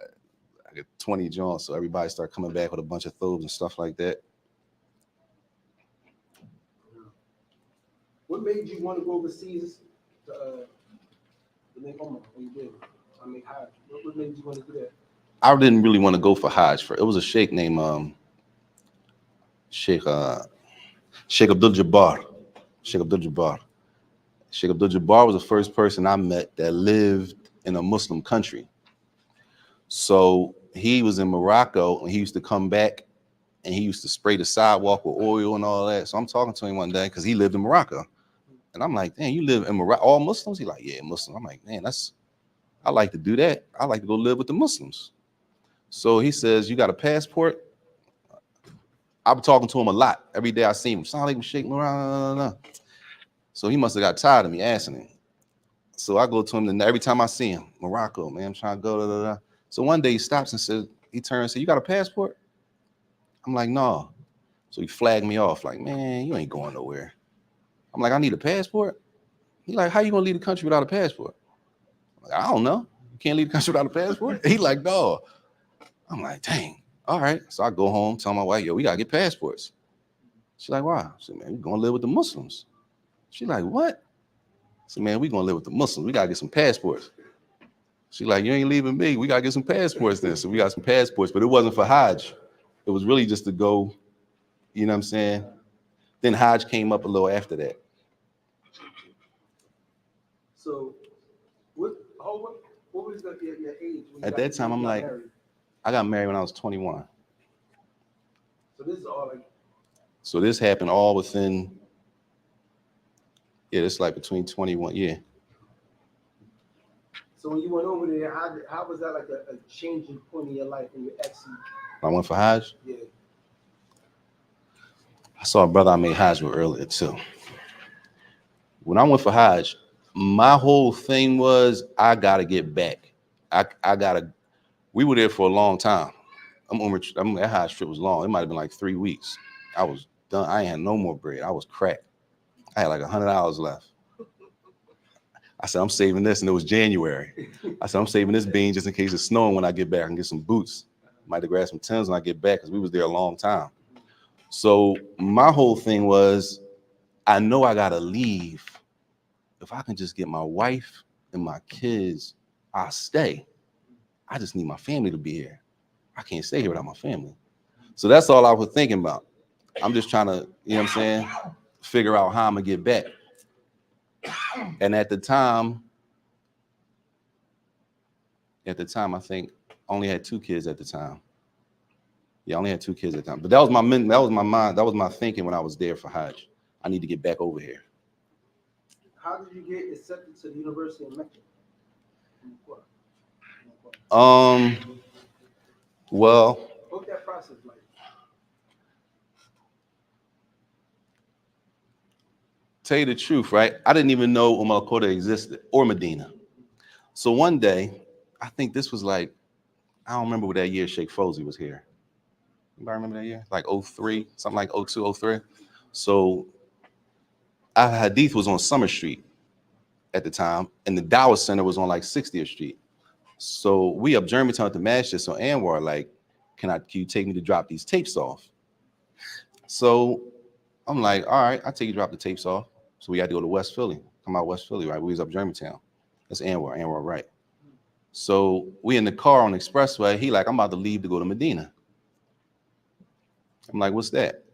I got 20 joints, so everybody started coming back with a bunch of thobes and stuff like that. What made you want to go overseas to make Umrah when you did? I mean, Hajj. What made you want to do that? I didn't really want to go for Hajj. It was a sheikh named Sheikh Abdul Jabbar. Sheikh Abdul Jabbar. Sheikh Abdul Jabbar was the first person I met that lived in a Muslim country. So he was in Morocco and he used to come back and he used to spray the sidewalk with oil and all that. So I'm talking to him one day because he lived in Morocco. And I'm like, damn, you live in Morocco, all Muslims? He's like, yeah, Muslim. I'm like, man, I like to do that. I like to go live with the Muslims. So he says, you got a passport? I'm talking to him a lot. Every day I see him. Sound like him shaking around. So he must have got tired of me asking him. So I go to him, and every time I see him, Morocco, man, I'm trying to go. So one day he stops and says, he turns and says, you got a passport? I'm like, no. So he flagged me off, like, man, you ain't going nowhere. I'm like, I need a passport? He like, how you gonna leave the country without a passport? I'm like, I don't know. You can't leave the country without a passport? He like, no. I'm like, dang. All right. So I go home, tell my wife, yo, we gotta get passports. She's like, why? I said, man, we're gonna live with the Muslims. She's like, what? I said, man, we're gonna live with the Muslims. We gotta get some passports. She's like, you ain't leaving me. We gotta get some passports then. So we got some passports, but it wasn't for Hajj. It was really just to go, you know what I'm saying? Then Hajj came up a little after that. So what was your age? At that time, I'm like, married? I got married when I was 21. So this is all like. So this happened all within. Yeah, it's like between 21. Yeah. So when you went over there, how was that like a changing point in your life when you actually? I went for Hajj. Yeah. I saw a brother I made Hajj with earlier too. When I went for Hajj, my whole thing was I gotta get back. We were there for a long time. That Hajj trip was long. It might have been like 3 weeks. I was done. I ain't had no more bread. I was cracked. I had like $100 left. I said, I'm saving this, and it was January. I said, I'm saving this bean just in case it's snowing when I get back and get some boots. Might have grabbed some Timbs when I get back because we was there a long time. So my whole thing was, I know I gotta leave. If I can just get my wife and my kids, I'll stay. I just need my family to be here. I can't stay here without my family. So that's all I was thinking about. I'm just trying to, you know what I'm saying, figure out how I'm gonna get back. And at the time, at the time, I think I only had 2 kids at the time. Yeah, I only had 2 kids at the time. But that was my mind, that was my thinking when I was there for Hajj. I need to get back over here. How did you get accepted to the University of Mecca? Well, What that process like? tell you the truth, right? I didn't even know Al-Kota existed or Medina. So one day, I think this was like, I don't remember what that year Sheikh Fawzi was here. Anybody remember that year? Like 03, something like 02, 03. So Al Hadith was on Summer Street at the time, and the Dawah Center was on like 60th Street. So we up Germantown at the Masjid. So Anwar like, can you take me to drop these tapes off? So I'm like, all right, I'll take you to drop the tapes off. So we had to go to West Philly, come out West Philly, right? We was up Germantown. That's Anwar, right. So we in the car on the expressway. He like, I'm about to leave to go to Medina. I'm like, what's that?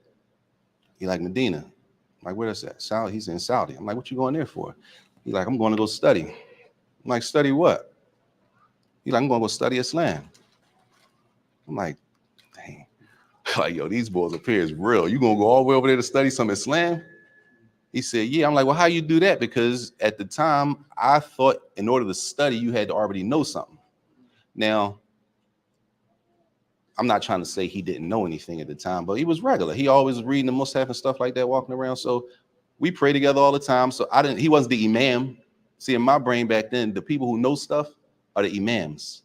He like, Medina. I'm like, where is that? Saudi. He's in Saudi. I'm like, what you going there for? He like, I'm going to go study. I'm like, study what? He like, I'm going to go study Islam. I'm like, dang. Like, yo, these boys up here is real. You going to go all the way over there to study some Islam? He said, yeah. I'm like, well, how you do that? Because at the time, I thought in order to study, you had to already know something. Now, I'm not trying to say he didn't know anything at the time, but he was regular. He always was reading the Mus'haf and stuff like that, walking around. So we pray together all the time. So he wasn't the imam. See, in my brain back then, the people who know stuff are the imams.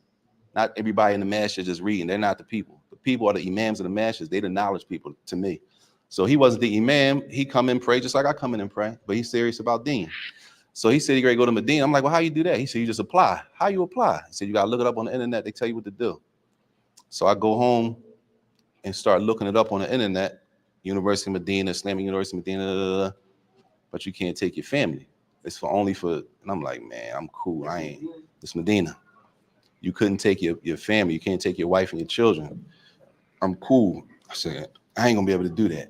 Not everybody in the masjid just reading. They're not the people. The people are the imams of the masjid. They're the knowledge people to me. So he wasn't the imam. He come and pray just like I come in and pray, but he's serious about deen. So he said he ready to go to Medina. I'm like, well, how you do that? He said, you just apply. How you apply? He said, you got to look it up on the internet. They tell you what to do. So I go home and start looking it up on the internet. University of Medina, Islamic University of Medina, but you can't take your family. It's only for, and I'm like, man, I'm cool. It's Medina. You couldn't take your family. You can't take your wife and your children. I'm cool. I said, I ain't gonna be able to do that.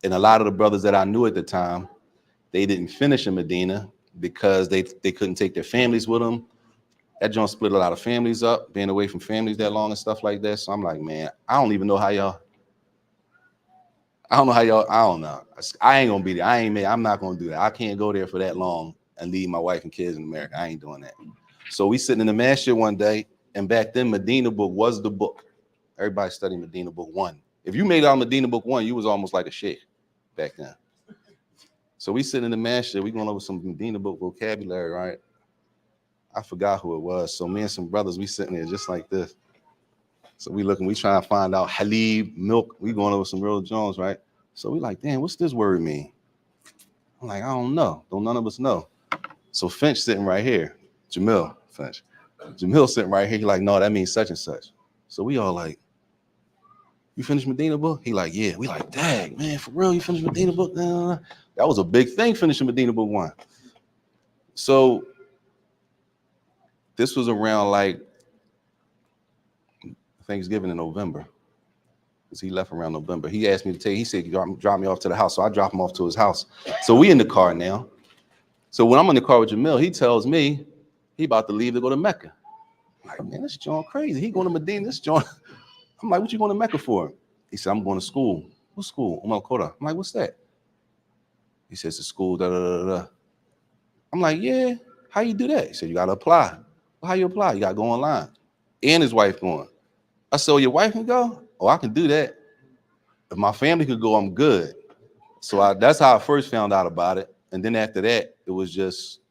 And a lot of the brothers that I knew at the time, they didn't finish in Medina because they couldn't take their families with them. That joint split a lot of families up, being away from families that long and stuff like that. So I'm like, man, I don't know. I don't know. I ain't gonna be there. I'm not gonna do that. I can't go there for that long and leave my wife and kids in America. I ain't doing that. So we sitting in the masjid one day, and back then Medina book was the book. Everybody studied Medina book 1. If you made out Medina book 1, you was almost like a sheikh back then. So we sitting in the masjid, we going over some Medina book vocabulary, right? I forgot who it was. So me and some brothers, we sitting there just like this. So we looking, we trying to find out halib, milk. We going over some real Jones, right? So we like, damn, what's this word mean? I'm like, I don't know. Don't none of us know. So Finch sitting right here. Jamil Finch. Jamil sitting right here. He like, no, that means such and such. So we all like, you finished Medina book? He like, yeah. We like, dang, man, for real, you finished Medina book? Nah. That was a big thing, finishing Medina book 1. So this was around like Thanksgiving in November, because he left around November. He asked me to take, he said, drop me off to the house. So I dropped him off to his house. So we in the car now. So when I'm in the car with Jamil, he tells me he about to leave to go to Mecca. I'm like, man, this joint crazy. He going to Medina, this joint. I'm like, what you going to Mecca for? He said, I'm going to school. What school? Al-Kota. I'm like, what's that? He says, it's school, da, da, da, da. I'm like, yeah, how you do that? He said, you got to apply. Well, how you apply? You got to go online. And his wife going. I said, oh, your wife can go? Oh, I can do that. If my family could go, I'm good. So that's how I first found out about it. And then after that, it was just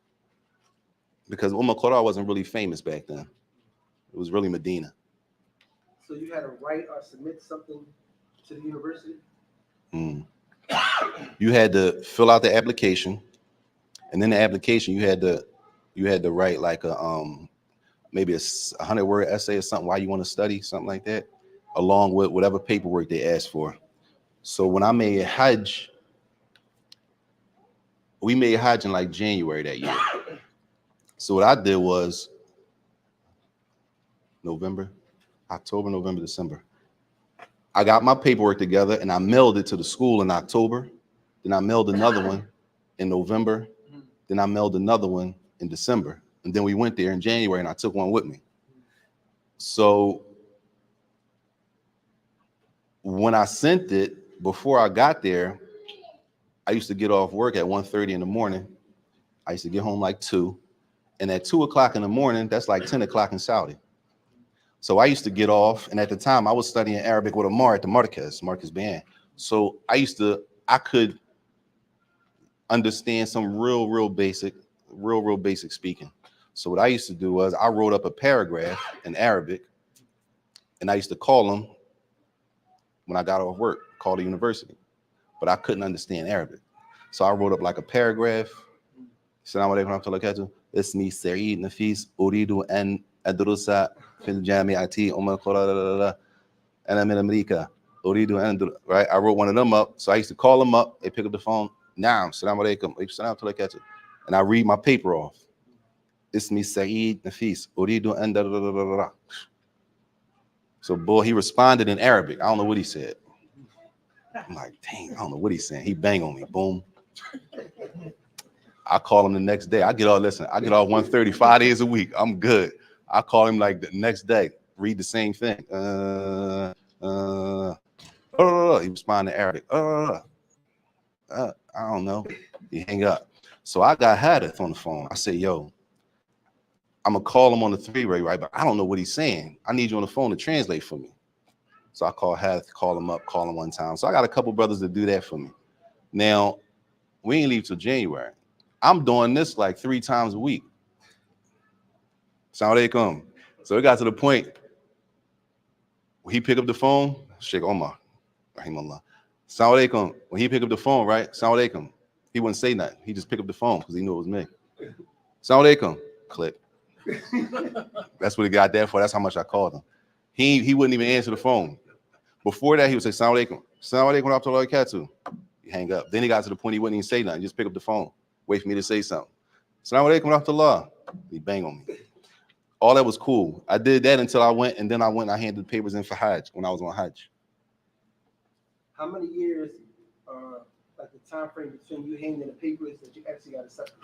because Al-Kota wasn't really famous back then. It was really Medina. So you had to write or submit something to the university? You had to fill out the application, and then the application you had to write like a maybe a 100-word essay or something why you want to study, something like that, along with whatever paperwork they asked for. So when I made Hajj, we made Hajj in like January that year. So what I did was October, November, December. I got my paperwork together and I mailed it to the school in October. Then I mailed another one in November. Then I mailed another one in December. And then we went there in January and I took one with me. So when I sent it, before I got there, I used to get off work at 1:30 in the morning. I used to get home like 2. And at 2 o'clock in the morning, that's like 10 o'clock in Saudi. So I used to get off. And at the time, I was studying Arabic with Amar at the Marcus Band. So I could understand some real basic speaking. So what I used to do was I wrote up a paragraph in Arabic, and I used to call them when I got off work, call the university. But I couldn't understand Arabic. So I wrote up like a paragraph. Assalamu alaikum warahmatullahi wabarakatuh. Ismi Saajid Nafis Uridu an adrusa fil jami'ati ana min America. Uridu an right? I wrote one of them up. So I used to call them up. They pick up the phone. Naam, assalamu alaikum. Assalamu alaikum. And I read my paper off. Ismi Saajid Nafis Uridu an. So boy, he responded in Arabic. I don't know what he said. I'm like, dang, I don't know what he's saying. He bang on me, boom. I call him the next day. I get off 1:30, 5 days a week. I'm good. I call him like the next day, read the same thing. He respond to Arabic. I don't know. He hang up. So I got Hadith on the phone. I said, yo, I'm gonna call him on the 3-way, right? But I don't know what he's saying. I need you on the phone to translate for me. So I call him up, call him one time. So I got a couple brothers to do that for me. Now, we ain't leave till January. I'm doing this like 3 times a week. Assalamu alaikum. So it got to the point when he picked up the phone, Sheikh Omar, rahimahullah. Assalamu alaikum. When he picked up the phone, right? Assalamu alaikum. He wouldn't say nothing. He just picked up the phone because he knew it was me. Assalamu alaikum. Click. That's what he got there for. That's how much I called him. He wouldn't even answer the phone. Before that, he would say, Assalamu alaikum. Assalamu alaikum wa rahmatullahi wa barakatuh. He hang up. Then he got to the point he wouldn't even say nothing. Just pick up the phone. Wait for me to say something. Assalamu alaikum wa rahmatullah. He bang on me. All that was cool. I did that until I went, and then I handed the papers in for Hajj when I was on Hajj. How many years, like the time frame between you handing the papers that you actually got accepted?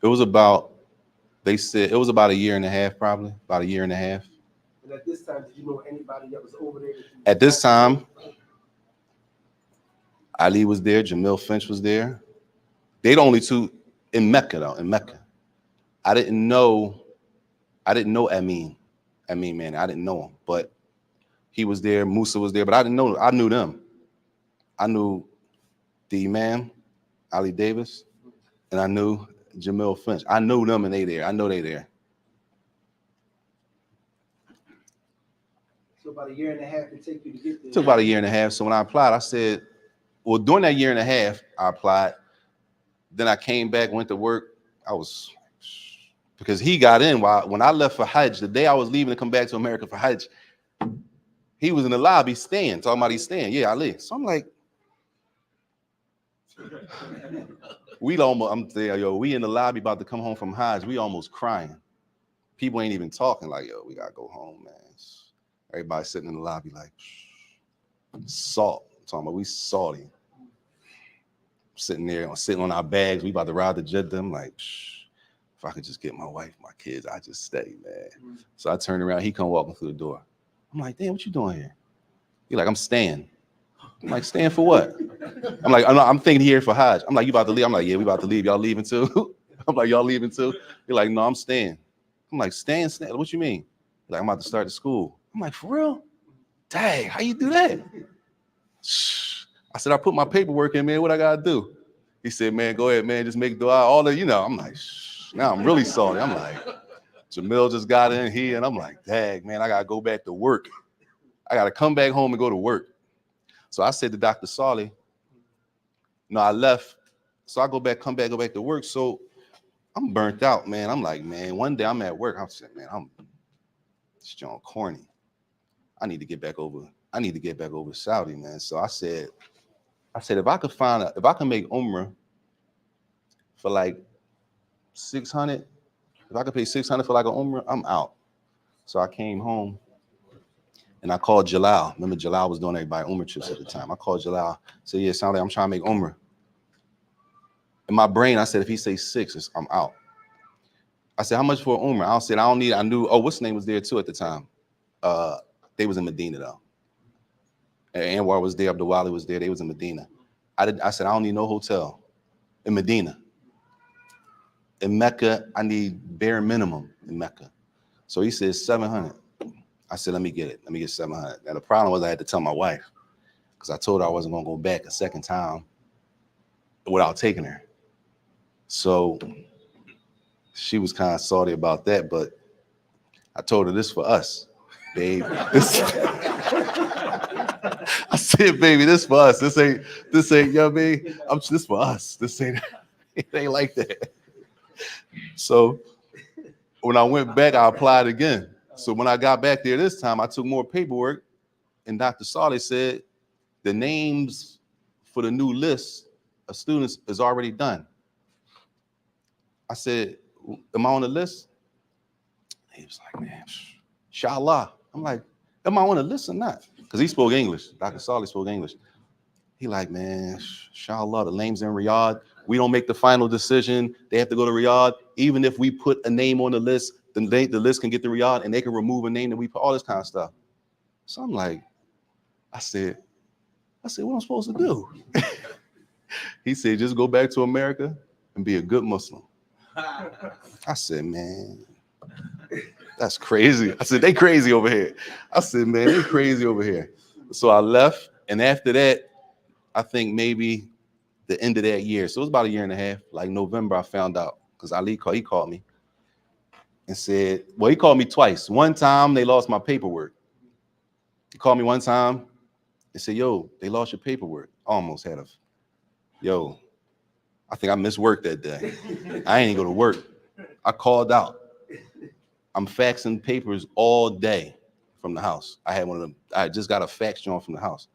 It was about, they said, it was about a year and a half, probably. About a year and a half. And at this time, did you know anybody that was over there? At this time, Ali was there, Jamil Finch was there. They the only two in Mecca, though, in Mecca. I didn't know Amin man. I didn't know him, but he was there, Musa was there, but I didn't know, I knew them. I knew the Imam, Ali Davis, and I knew Jamil Finch. I knew them and they there. I know they there. So about a year and a half to take you to get there. It took about a year and a half. So when I applied, I said, well, during that year and a half, I applied. Then I came back, went to work. Because he got in when I left for Hajj, the day I was leaving to come back to America for Hajj, he was in the lobby talking about he's staying. Yeah, Ali. So I'm like, we in the lobby about to come home from Hajj. We almost crying. People ain't even talking like, yo, we gotta go home, man. Everybody sitting in the lobby like, salt. I'm talking about we salty. Sitting on our bags. We about to ride the Jeddah. I'm like, if I could just get my wife, my kids, I just stay, man. So I turned around. He come walking through the door. I'm like, damn, what you doing here? He's like, I'm staying. I'm like, staying for what? I'm like, I'm thinking here for Hajj. I'm like, you about to leave? I'm like, yeah, we about to leave. Y'all leaving too? I'm like, y'all leaving too? He's like, no, I'm staying. I'm like, staying? What you mean? He's like, I'm about to start the school. I'm like, for real? Dang, how you do that? I said, I put my paperwork in, man. What I gotta do? He said, man, go ahead, man. Just make dua. I'm like, now I'm really salty. I'm like, Jamil just got in here, and I'm like, dang, man, I gotta go back to work. I gotta come back home and go to work. So I said to Dr. Saleh, no, I left. So I go back to work. So I'm burnt out, man. I'm like, man, one day I'm at work. I'm saying, man, I'm just John corny. I need to get back over Saudi, man. So I said, if I can make Umrah for like 600, if I could pay 600 for like an Umrah, I'm out. So I came home and I called Jalal. Remember, Jalal was doing everybody Umrah trips at the time. I called Jalal, said, yeah, sound like I'm trying to make Umrah. In my brain, I said, if he say 6, I'm out. I said, how much for Umrah? I said, I don't need, I knew, what's name was there too at the time. They was in Medina though. And Anwar was there, Abdul Wali was there, they was in Medina. I said, I don't need no hotel in Medina. In Mecca, I need bare minimum in Mecca. So he said 700. I said, let me get it. Let me get 700. Now the problem was I had to tell my wife because I told her I wasn't gonna go back a second time without taking her. So she was kind of salty about that, but I told her this for us, babe. I said, baby, this for us. This ain't, yo, babe. This for us. This ain't, it ain't like that. So when I went back, I applied again. So when I got back there this time, I took more paperwork, and Dr. Saleh said the names for the new list of students is already done. I said, am I on the list? He was like, man, inshallah. I'm like, am I on the list or not? Because he spoke English. Dr. Saleh spoke English. He like, man, inshallah, the name's in Riyadh. We don't make the final decision. They have to go to Riyadh. Even if we put a name on the list, the list can get to Riyadh and they can remove a name that we put, all this kind of stuff. So I'm like, I said, what am I supposed to do? He said, just go back to America and be a good Muslim. I said, man, that's crazy. I said, they crazy over here. I said, man, they crazy over here. So I left. And after that, I think maybe the end of that year. So it was about a year and a half. Like November, I found out because Ali called me and said, well, he called me twice. One time they lost my paperwork. He called me one time and said, yo, they lost your paperwork. Almost had a, yo, I think I missed work that day. I ain't go to work. I called out. I'm faxing papers all day from the house. I had one of them. I just got a fax joint from the house.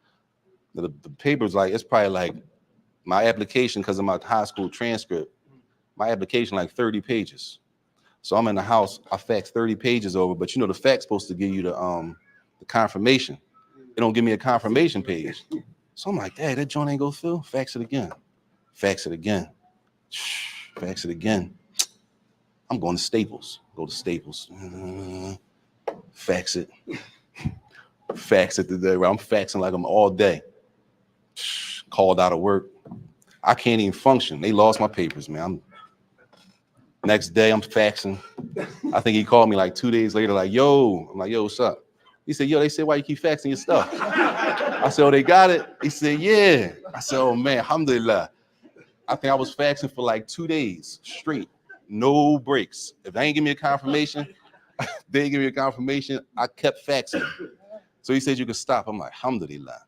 The papers, like, it's probably like my application, because of my high school transcript, my application like 30 pages. So I'm in the house, I fax 30 pages over, but you know the fax supposed to give you the confirmation. It don't give me a confirmation page. So I'm like, hey, that joint ain't go through. Fax it again. Fax it again. Fax it again. I'm going to Staples. Go to Staples. Fax it. Fax it today. I'm faxing like I'm all day. Called out of work. I can't even function. They lost my papers, man. Next day, I'm faxing. I think he called me like 2 days later, like, yo. I'm like, yo, what's up? He said, yo, they said, why you keep faxing your stuff? I said, oh, they got it? He said, yeah. I said, oh, man, alhamdulillah. I think I was faxing for like 2 days straight. No breaks. If they ain't give me a confirmation, they ain't give me a confirmation, I kept faxing. So he said, you could stop. I'm like, alhamdulillah.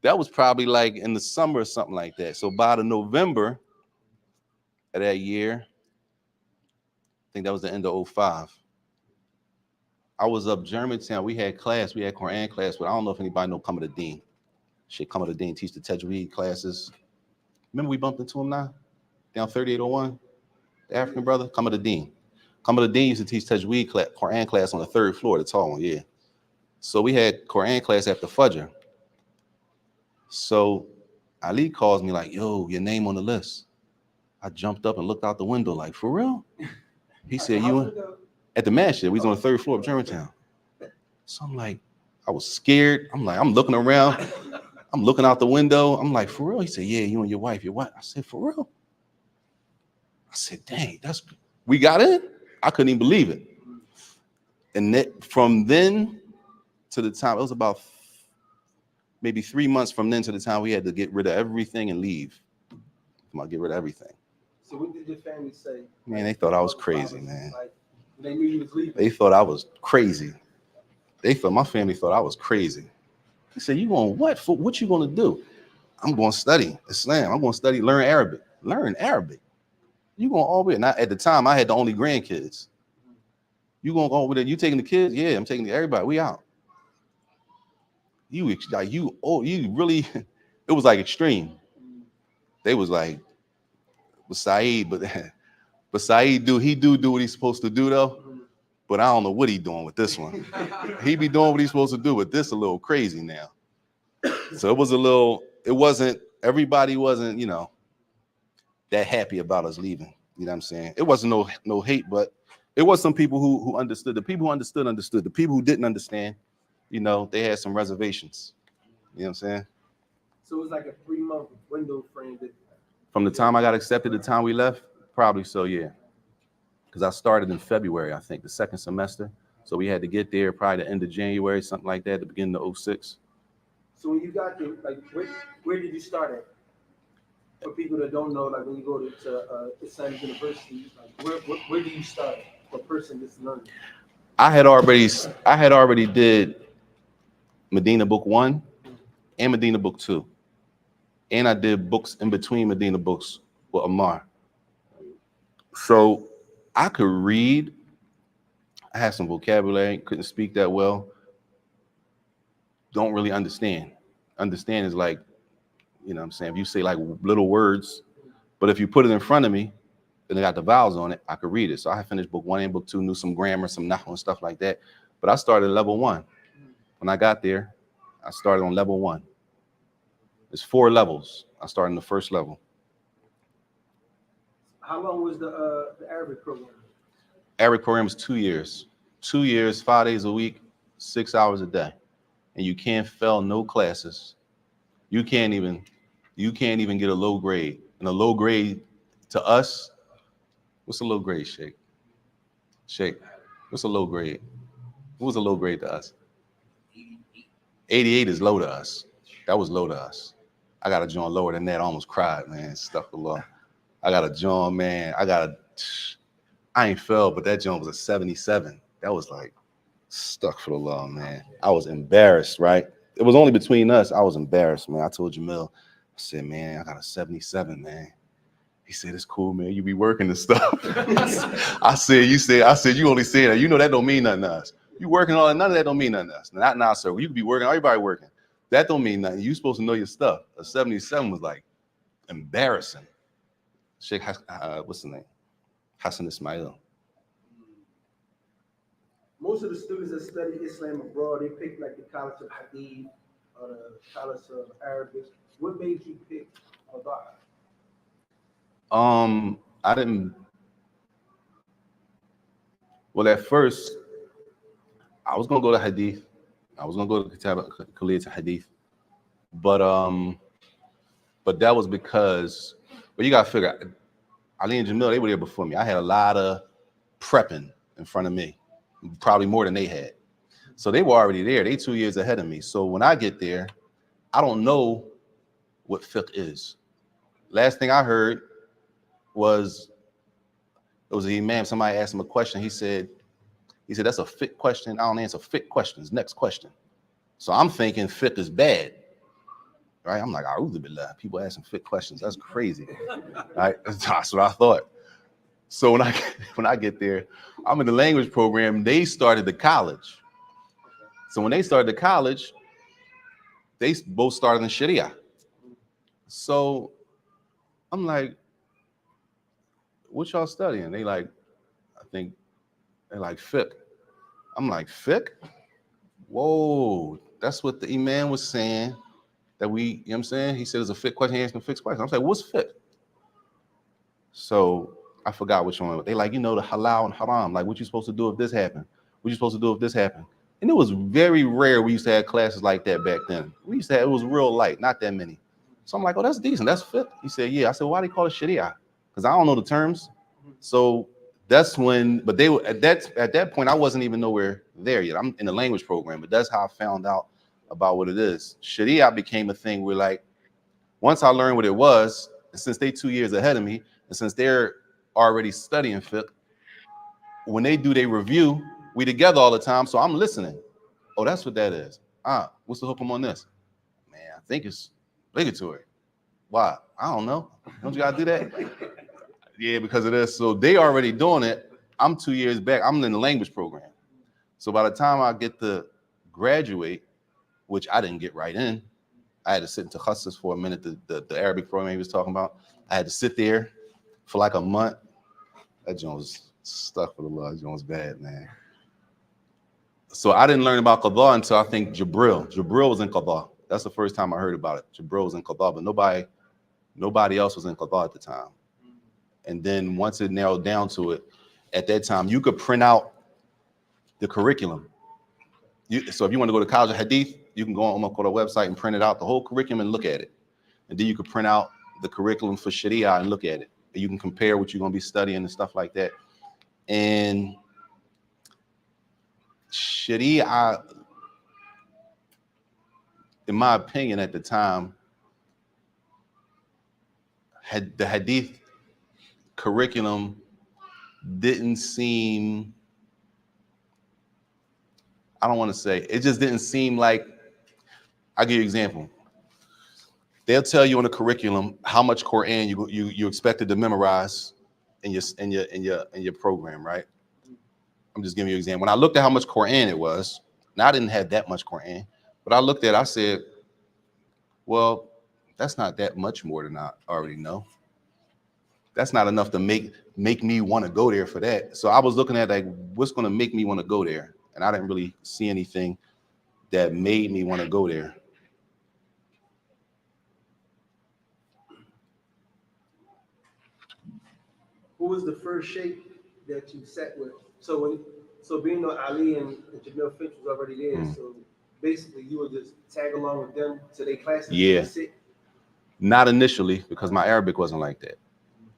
That was probably like in the summer or something like that. So by the November of that year, I think that was the end of 05. I was up Germantown. We had class. We had Quran class, but I don't know if anybody know Qamar ad-Din. Shit, Qamar ad-Din teach the Tajweed classes. Remember we bumped into him now? Down 3801? The African brother? Qamar ad-Din. Qamar ad-Din used to teach Tajweed Quran class on the 3rd floor, the tall one, yeah. So we had Quran class after Fajr. So Ali calls me like, yo, your name on the list. I jumped up and looked out the window like, for real? He said, you at the masjid. We was on the 3rd floor of Germantown. So I'm like, I was scared. I'm like, I'm looking around. I'm looking out the window. I'm like, for real? He said, yeah, you and your wife. Your wife? I said, for real? I said, dang, we got in? I couldn't even believe it. And that, from then to the time, it was about maybe 3 months from then to the time we had to get rid of everything and leave. I'm gonna get rid of everything. So what did your family say? Man, they thought I was crazy, man. Like, they knew you was leaving. They thought I was crazy. My family thought I was crazy. He said, you going what? What you gonna do? I'm going to study Islam. I'm going to study, learn Arabic. Learn Arabic. You going all the way. Now, at the time, I had the only grandkids. You going to go over there? You taking the kids? Yeah, I'm taking everybody. We out. You really, it was like extreme. They was like, but Saajid, but Saajid do what he's supposed to do though. But I don't know what he doing with this one. He be doing what he's supposed to do with this a little crazy now. So everybody wasn't, that happy about us leaving. You know what I'm saying? It wasn't no hate, but It was some people who understood. The people who understood. The people who didn't understand, they had some reservations. You know what I'm saying? So it was like a 3-month window frame. From the time I got accepted to the time we left, probably so, yeah. Because I started in February, I think, the second semester. So we had to get there probably the end of January, something like that, the beginning of 06. So when you got there, like, where did you start at? For people that don't know, like when you go to Islamic University, like where do you start for a person that's learning? I had already did Medina Book 1 and Medina Book 2. And I did books in between Medina books with Amar. So I could read. I had some vocabulary, couldn't speak that well. Don't really understand. Understand is like, what I'm saying, if you say like little words, but if you put it in front of me and they got the vowels on it, I could read it. So I finished book 1 and book 2, knew some grammar, some nahu and stuff like that. But I started level 1. When I got there, I started on level 1. There's 4 levels. I started in the first level. How long was the Arabic program? Arabic program was 2 years. 2 years, 5 days a week, 6 hours a day. And you can't fail no classes. You can't even get a low grade. And a low grade to us, what's a low grade, Sheikh? Sheikh, what's a low grade? What was a low grade to us? 88 is low to us. That was low to us. I got a joint lower than that. I almost cried, man. Astaghfirullah. I got a joint, man. I ain't failed, but that joint was a 77. That was like, astaghfirullah, man. I was embarrassed, right? It was only between us. I was embarrassed, man. I told Jamil, I said, man, I got a 77, man. He said, it's cool, man. You be working and stuff. I said, you only say that. You know that don't mean nothing to us. You working all that, none of that don't mean nothing to us. Not now, sir. You could be working, everybody working. That don't mean nothing. You supposed to know your stuff. A 77 was like embarrassing. Sheikh, what's the name? Hassan Ismail. Most of the students that study Islam abroad, they pick like the College of Hadith or the College of Arabic. What made you pick Qadar? I didn't. Well, at first, I was gonna go to Hadith. I was gonna go to Kulliyat Hadith, but that was because, you gotta figure out, Ali and Jamil, they were there before me. I had a lot of prepping in front of me, probably more than they had. So they were already there. They 2 years ahead of me. So when I get there, I don't know what fiqh is. Last thing I heard was, it was an imam. Somebody asked him a question. He said, that's a fiqh question. I don't answer fiqh questions. Next question. So I'm thinking fiqh is bad, right? I'm like, a'udhu billah. People asking fiqh questions. That's crazy, right? That's what I thought. So when I get there, I'm in the language program. They started the college. So when they started the college, they both started in Sharia. So I'm like, what y'all studying? They like, I think they're like fiqh. I'm like, fiqh? Whoa, that's what the imam was saying. That we, you know what I'm saying? He said it's a fiqh question, he asked me a fiqh question. I was like, what's fiqh? So I forgot which one. They like, the halal and haram. Like, what you supposed to do if this happened? What you supposed to do if this happened? And it was very rare we used to have classes like that back then. It was real light, not that many. So I'm like, oh, that's decent. That's fiqh. He said, yeah. I said, why do they call it Sharia? Because I don't know the terms. So that's when, but they were at that point, I wasn't even nowhere there yet. I'm in the language program, but that's how I found out about what it is. Sharia became a thing where, like, once I learned what it was, and since they 2 years ahead of me, and since they're already studying fiqh, when they do their review, we together all the time, so I'm listening. Oh, that's what that is. What's the hukum on this? Man, I think it's obligatory. Why? I don't know. Don't you gotta do that? Yeah, because of this. So they already doing it. I'm 2 years back. I'm in the language program. So by the time I get to graduate, which I didn't get right in, I had to sit in Takhassus for a minute, the Arabic program he was talking about. I had to sit there for like a month. That joint was stuck for the law. That joint was bad, man. So I didn't learn about Qadha until I think Jibril. Jibril was in Qadha. That's the first time I heard about it. Jibril was in Qadha, but nobody else was in Qadha at the time. And then once it narrowed down to it, at that time, you could print out the curriculum. So if you want to go to College of Hadith, you can go on the website and print it out, the whole curriculum, and look at it. And then you could print out the curriculum for Sharia and look at it. And you can compare what you're going to be studying and stuff like that. And Sharia, in my opinion, at the time, had the Hadith curriculum didn't seem, I don't want to say, it just didn't seem like, I'll give you an example. They'll tell you on the curriculum how much Quran you expected to memorize in your program, right? I'm just giving you an example. When I looked at how much Quran it was, now I didn't have that much Quran, but I looked at it, I said, well, that's not that much more than I already know. That's not enough to make me want to go there for that. So I was looking at like, what's going to make me want to go there? And I didn't really see anything that made me want to go there. Who was the first sheikh that you sat with? So being that Ali and Jamil Finch was already there, so basically you would just tag along with them to their classes. Yeah. Sit. Not initially, because my Arabic wasn't like that.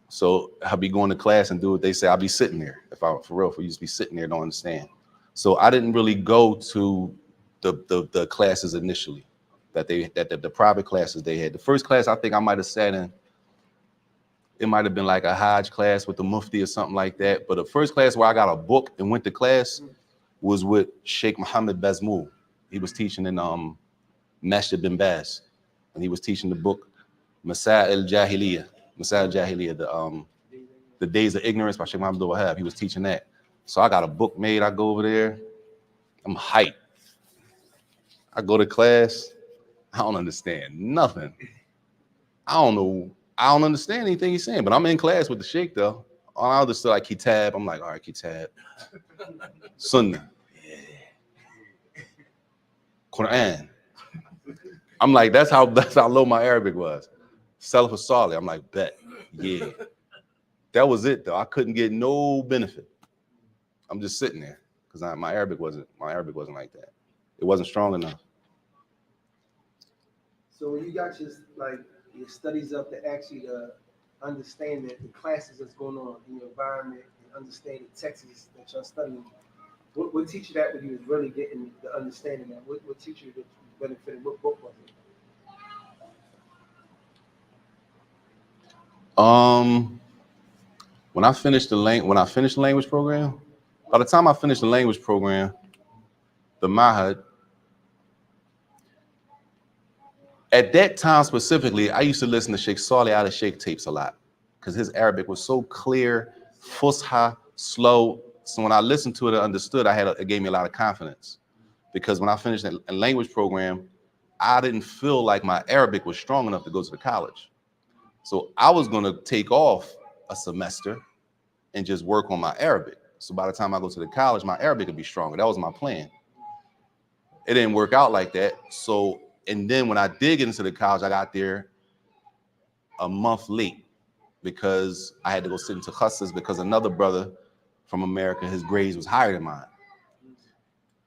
So I'll be going to class and do what they say. I'll be sitting there. If I for real, for you to be sitting there, don't understand. So I didn't really go to the classes initially that the private classes they had. The first class I think I might have sat in, it might have been like a Hajj class with the Mufti or something like that. But the first class where I got a book and went to class was with Sheikh Mohammed Bazmoul. He was teaching in Masjid bin Baz, and he was teaching the book Masail al-Jahiliyyah, the Days of Ignorance by Sheikh Muhammad Wahab. He was teaching that. So I got a book made. I go over there. I'm hyped. I go to class. I don't understand nothing. I don't understand anything he's saying, but I'm in class with the sheikh though. All I understood like Kitab. I'm like, all right, Kitab. Sunnah. Yeah. Quran. I'm like, that's how low my Arabic was. Salaf Salih. I'm like, bet. Yeah. That was it though. I couldn't get no benefit. I'm just sitting there because my Arabic wasn't like that. It wasn't strong enough. So when you got your studies up to actually understand the classes that's going on in your environment and understand the texts that you're studying, what teacher that when you was really getting the understanding that? What teacher that you benefited? What book was it? When I finished the language program, by the time I finished the language program, the Mahad, at that time specifically, I used to listen to Sheikh Saleh Al Sheikh tapes a lot because his Arabic was so clear, fusha, slow. So when I listened to it and understood, it gave me a lot of confidence. Because when I finished a language program, I didn't feel like my Arabic was strong enough to go to the college. So I was going to take off a semester and just work on my Arabic. So by the time I go to the college, my Arabic would be stronger. That was my plan. It didn't work out like that. So, and then when I did get into the college, I got there a month late because I had to go sit into Khassas because another brother from America, his grades was higher than mine.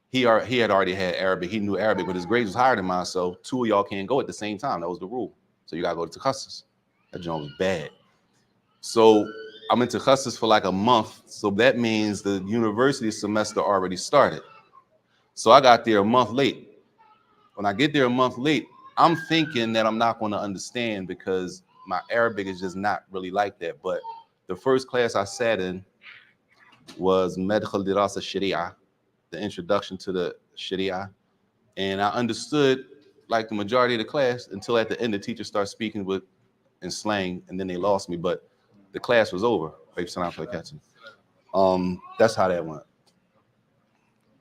He had already had Arabic. He knew Arabic, but his grades was higher than mine. So two of y'all can't go at the same time. That was the rule. So you got to go to Khassas. That joint was bad. So I'm into Khassas for like a month. So that means the university semester already started. So I got there a month late. When I get there a month late, I'm thinking that I'm not going to understand because my Arabic is just not really like that. But the first class I sat in was Madkhal Dirasa Sharia, the introduction to the Sharia. And I understood like the majority of the class until at the end the teacher started speaking in slang, and then they lost me. But the class was over. That's how that went.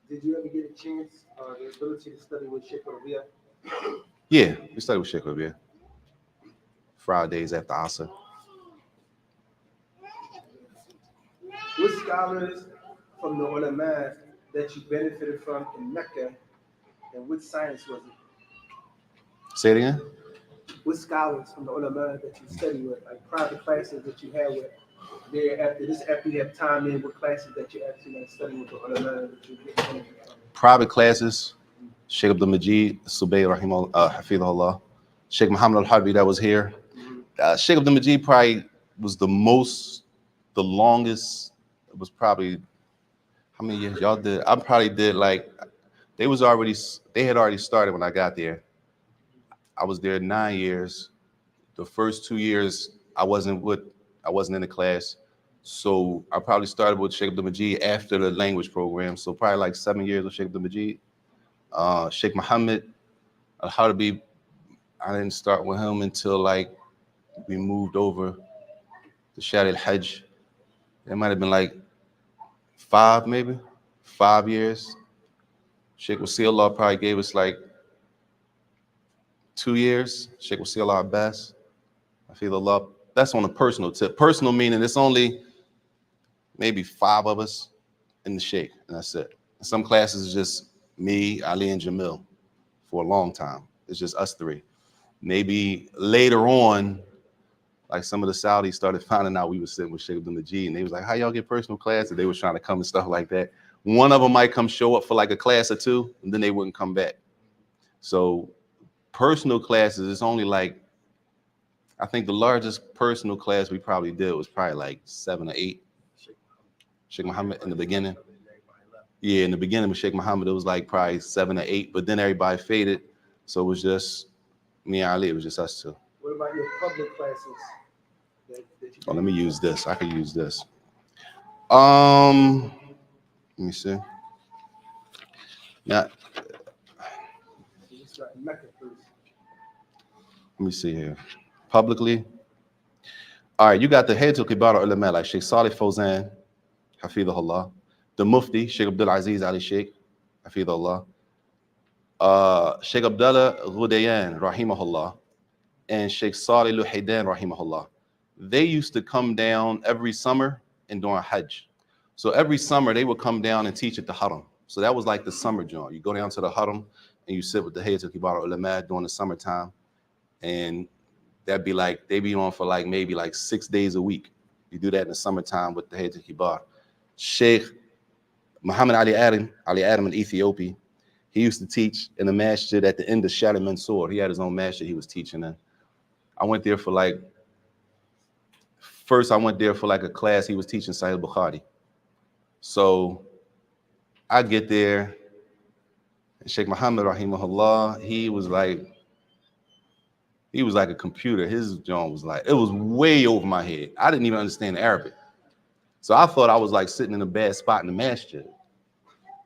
Did you ever get a chance or the ability to study with Sheikh Rabia? Yeah, we studied with Sheikh Rabia. Fridays after Asr. What scholars from the ulama that you benefited from in Mecca, and what science was it? Say it again? What scholars from the ulama that you studied with, like private classes that you had with, after you have time in, what classes that you actually like studying with the ulama that you get from? Private classes, Sheikh Abdul Majid Subay Hafidahullah, Sheikh Muhammad Al-Harbi that was here. Sheikh Abdul Majid probably was the longest. It was probably, how many years y'all did? I probably did like, they had already started when I got there. I was there 9 years. The first 2 years I wasn't in the class. So I probably started with Sheikh Abdul Majid after the language program. So probably like 7 years with Sheikh Abdul Majid. Sheikh Muhammad Al-Harbi, I didn't start with him until like we moved over to Shadi al-Hajj. It might have been like 5 years. Sheikh Wasiullah probably gave us like 2 years. Sheikh Wasiullah Abbas, I feel the love. That's on a personal tip. Personal meaning it's only maybe 5 of us in the Sheikh, and that's it. Some classes is just me, Ali, and Jamil for a long time. It's just us 3. Maybe later on, like some of the Saudis started finding out we were sitting with Sheikh Abdul Majid, and they was like, how y'all get personal classes? They was trying to come and stuff like that. One of them might come show up for like a class or 2, and then they wouldn't come back. So personal classes, it's only like, I think the largest personal class we probably did was probably like 7 or 8. Sheikh Muhammad in the beginning. Yeah, in the beginning with Sheikh Muhammad, it was like probably 7 or 8, but then everybody faded. So it was just me and Ali, it was just us 2. What about your public classes? Oh, let me use this. I could use this. Let me see. Now, let me see here. Publicly. All right, you got the head to Kibar ulama like Sheikh Salih Fawzan, Hafidahullah, the Mufti, Sheikh Abdul Aziz Ali Sheikh, Hafidahullah, Sheikh Abdullah Ghudayan, Rahimahullah, and Sheikh Salih Luhaydan, Rahimahullah. They used to come down every summer and during Hajj. So every summer they would come down and teach at the Haram. So that was like the summer joint. You go down to the Haram and you sit with the heads of Kibar ulama during the summertime, and that'd be like, they be on for like maybe like 6 days a week. You do that in the summertime with the heads of Kibar. Sheikh Muhammad Ali Adam in Ethiopia, he used to teach in the masjid at the end of Shadi Mansour. He had his own masjid he was teaching in. I went there for like, first I went there for like a class he was teaching Sahih Bukhari. So I get there, and Sheikh Muhammad Rahimahullah, he was like a computer. His joint was like, it was way over my head. I didn't even understand Arabic. So I thought I was like sitting in a bad spot in the masjid.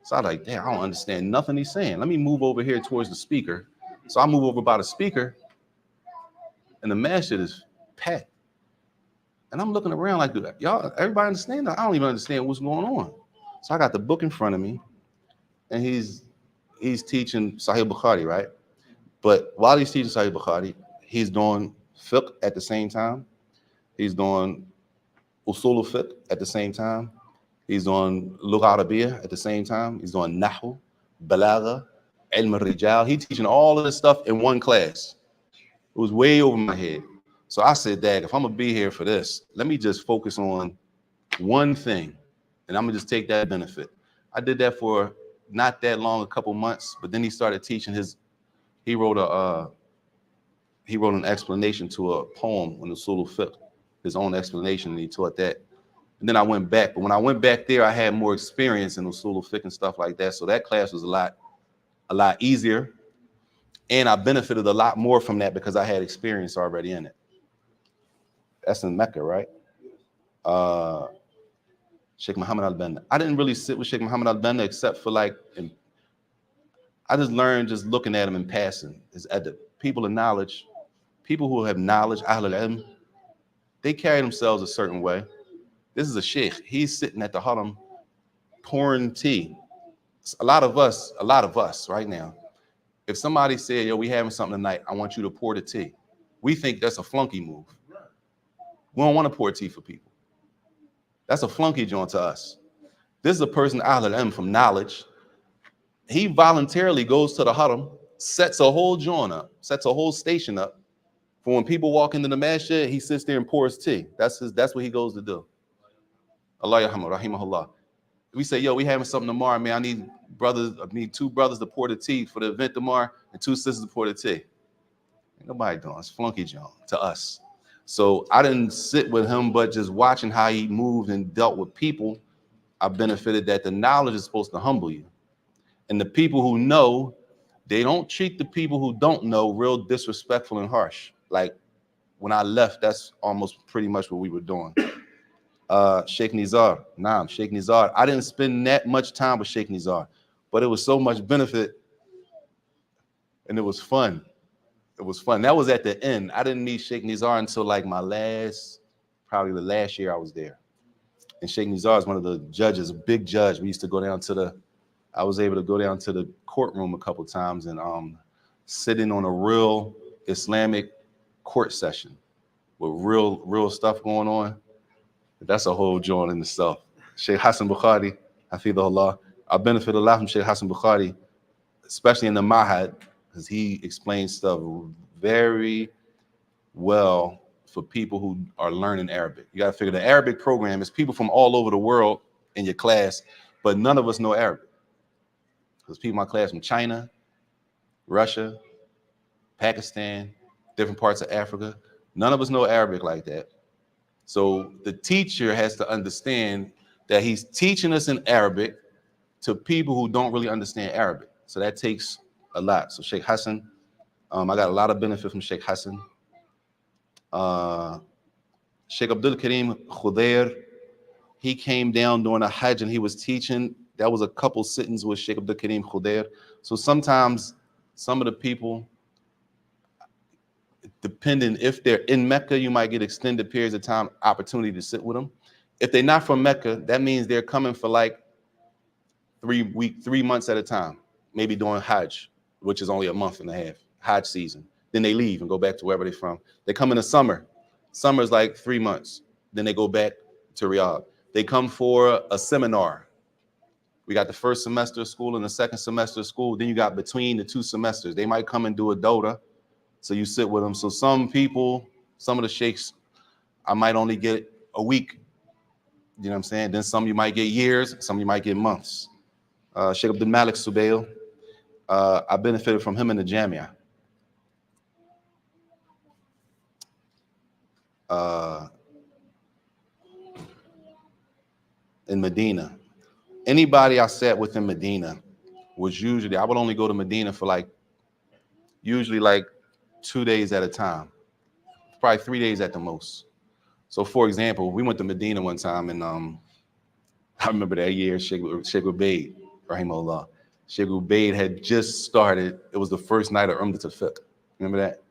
So I was like, damn, I don't understand nothing he's saying. Let me move over here towards the speaker. So I move over by the speaker, and the masjid is packed. And I'm looking around like, y'all, everybody understand that? I don't even understand what's going on. So I got the book in front of me, and he's teaching Sahih Bukhari, right? But while he's teaching Sahih Bukhari, he's doing fiqh at the same time. He's doing usul al-fiqh at the same time. He's doing lugha arabiya at the same time. He's doing nahu, balagha, ilm al-rijal. He's teaching all of this stuff in one class. It was way over my head. So I said, Dad, if I'm gonna be here for this, let me just focus on one thing, and I'm gonna just take that benefit. I did that for not that long, a couple months, but then he started teaching he wrote an explanation to a poem on the Usul al-Fiqh, his own explanation, and he taught that. And then I went back, but when I went back there, I had more experience in Usul al-Fiqh and stuff like that. So that class was a lot easier, and I benefited a lot more from that because I had experience already in it. That's in Mecca, right? Sheikh Muhammad al-Banna. I didn't really sit with Sheikh Muhammad al-Banna except for like, I just learned just looking at him in passing. His adab. People of knowledge, people who have knowledge, ahl al-ilm, they carry themselves a certain way. This is a sheikh. He's sitting at the haram pouring tea. A lot of us right now, if somebody said, yo, we having something tonight, I want you to pour the tea, we think that's a flunky move. We don't want to pour tea for people. That's a flunky joint to us. This is a person, ahl al-ilm, from knowledge. He voluntarily goes to the haram, sets a whole joint up, sets a whole station up, For when people walk into the masjid, he sits there and pours tea. That's what he goes to do. Allah yarhamu, rahimahullah. We say, yo, we having something tomorrow, man. I need 2 brothers to pour the tea for the event tomorrow and 2 sisters to pour the tea. Ain't nobody doing it. It's flunky John to us. So I didn't sit with him, but just watching how he moved and dealt with people, I benefited that the knowledge is supposed to humble you. And the people who know, they don't treat the people who don't know real disrespectful and harsh. Like when I left, that's almost pretty much what we were doing. Sheikh Nizar, Sheikh Nizar. I didn't spend that much time with Sheikh Nizar, but it was so much benefit and it was fun. It was fun. That was at the end. I didn't meet Sheikh Nizar until like probably the last year I was there. And Sheikh Nizar is one of the judges, a big judge. We used to go down I was able to go down to the courtroom a couple times and sit in on a real Islamic court session with real stuff going on. That's a whole joint in itself. Sheikh Hassan Bukhari, Hafidhullah. I benefit a lot from Sheikh Hassan Bukhari, especially in the Mahad, because he explains stuff very well for people who are learning Arabic. You got to figure the Arabic program is people from all over the world in your class, but none of us know Arabic. Because people in my class from China, Russia, Pakistan, different parts of Africa, none of us know Arabic like that. So the teacher has to understand that he's teaching us in Arabic to people who don't really understand Arabic. So that takes a lot. So Sheikh Hassan, I got a lot of benefit from Sheikh Hassan. Sheikh Abdul Karim Khudair, he came down during a Hajj and he was teaching. That was a couple sittings with Sheikh Abdul Karim Khudair. So sometimes some of the people, depending if they're in Mecca, you might get extended periods of time, opportunity to sit with them. If they're not from Mecca, that means they're coming for like 3 months at a time, maybe doing Hajj, which is only a month and a half, Hajj season. Then they leave and go back to wherever they're from. They come in the summer. Summer is like 3 months. Then they go back to Riyadh. They come for a seminar. We got the first semester of school and the second semester of school. Then you got between the 2 semesters. They might come and do a Dota. So you sit with them. So some people, some of the sheikhs, I might only get a week. You know what I'm saying? Then some you might get years. Some you might get months. Sheikh Abdul Malik Subail, I benefited from him in the Jamia. In Medina. Anybody I sat with in Medina was usually, I would only go to Medina for usually 2 days at a time, probably 3 days at the most. So for example, we went to Medina one time and I remember that year, Sheikh Ubaid, rahimahullah. Sheikh Ubaid had just started, it was the first night of Umdat al-Fiqh. Remember that?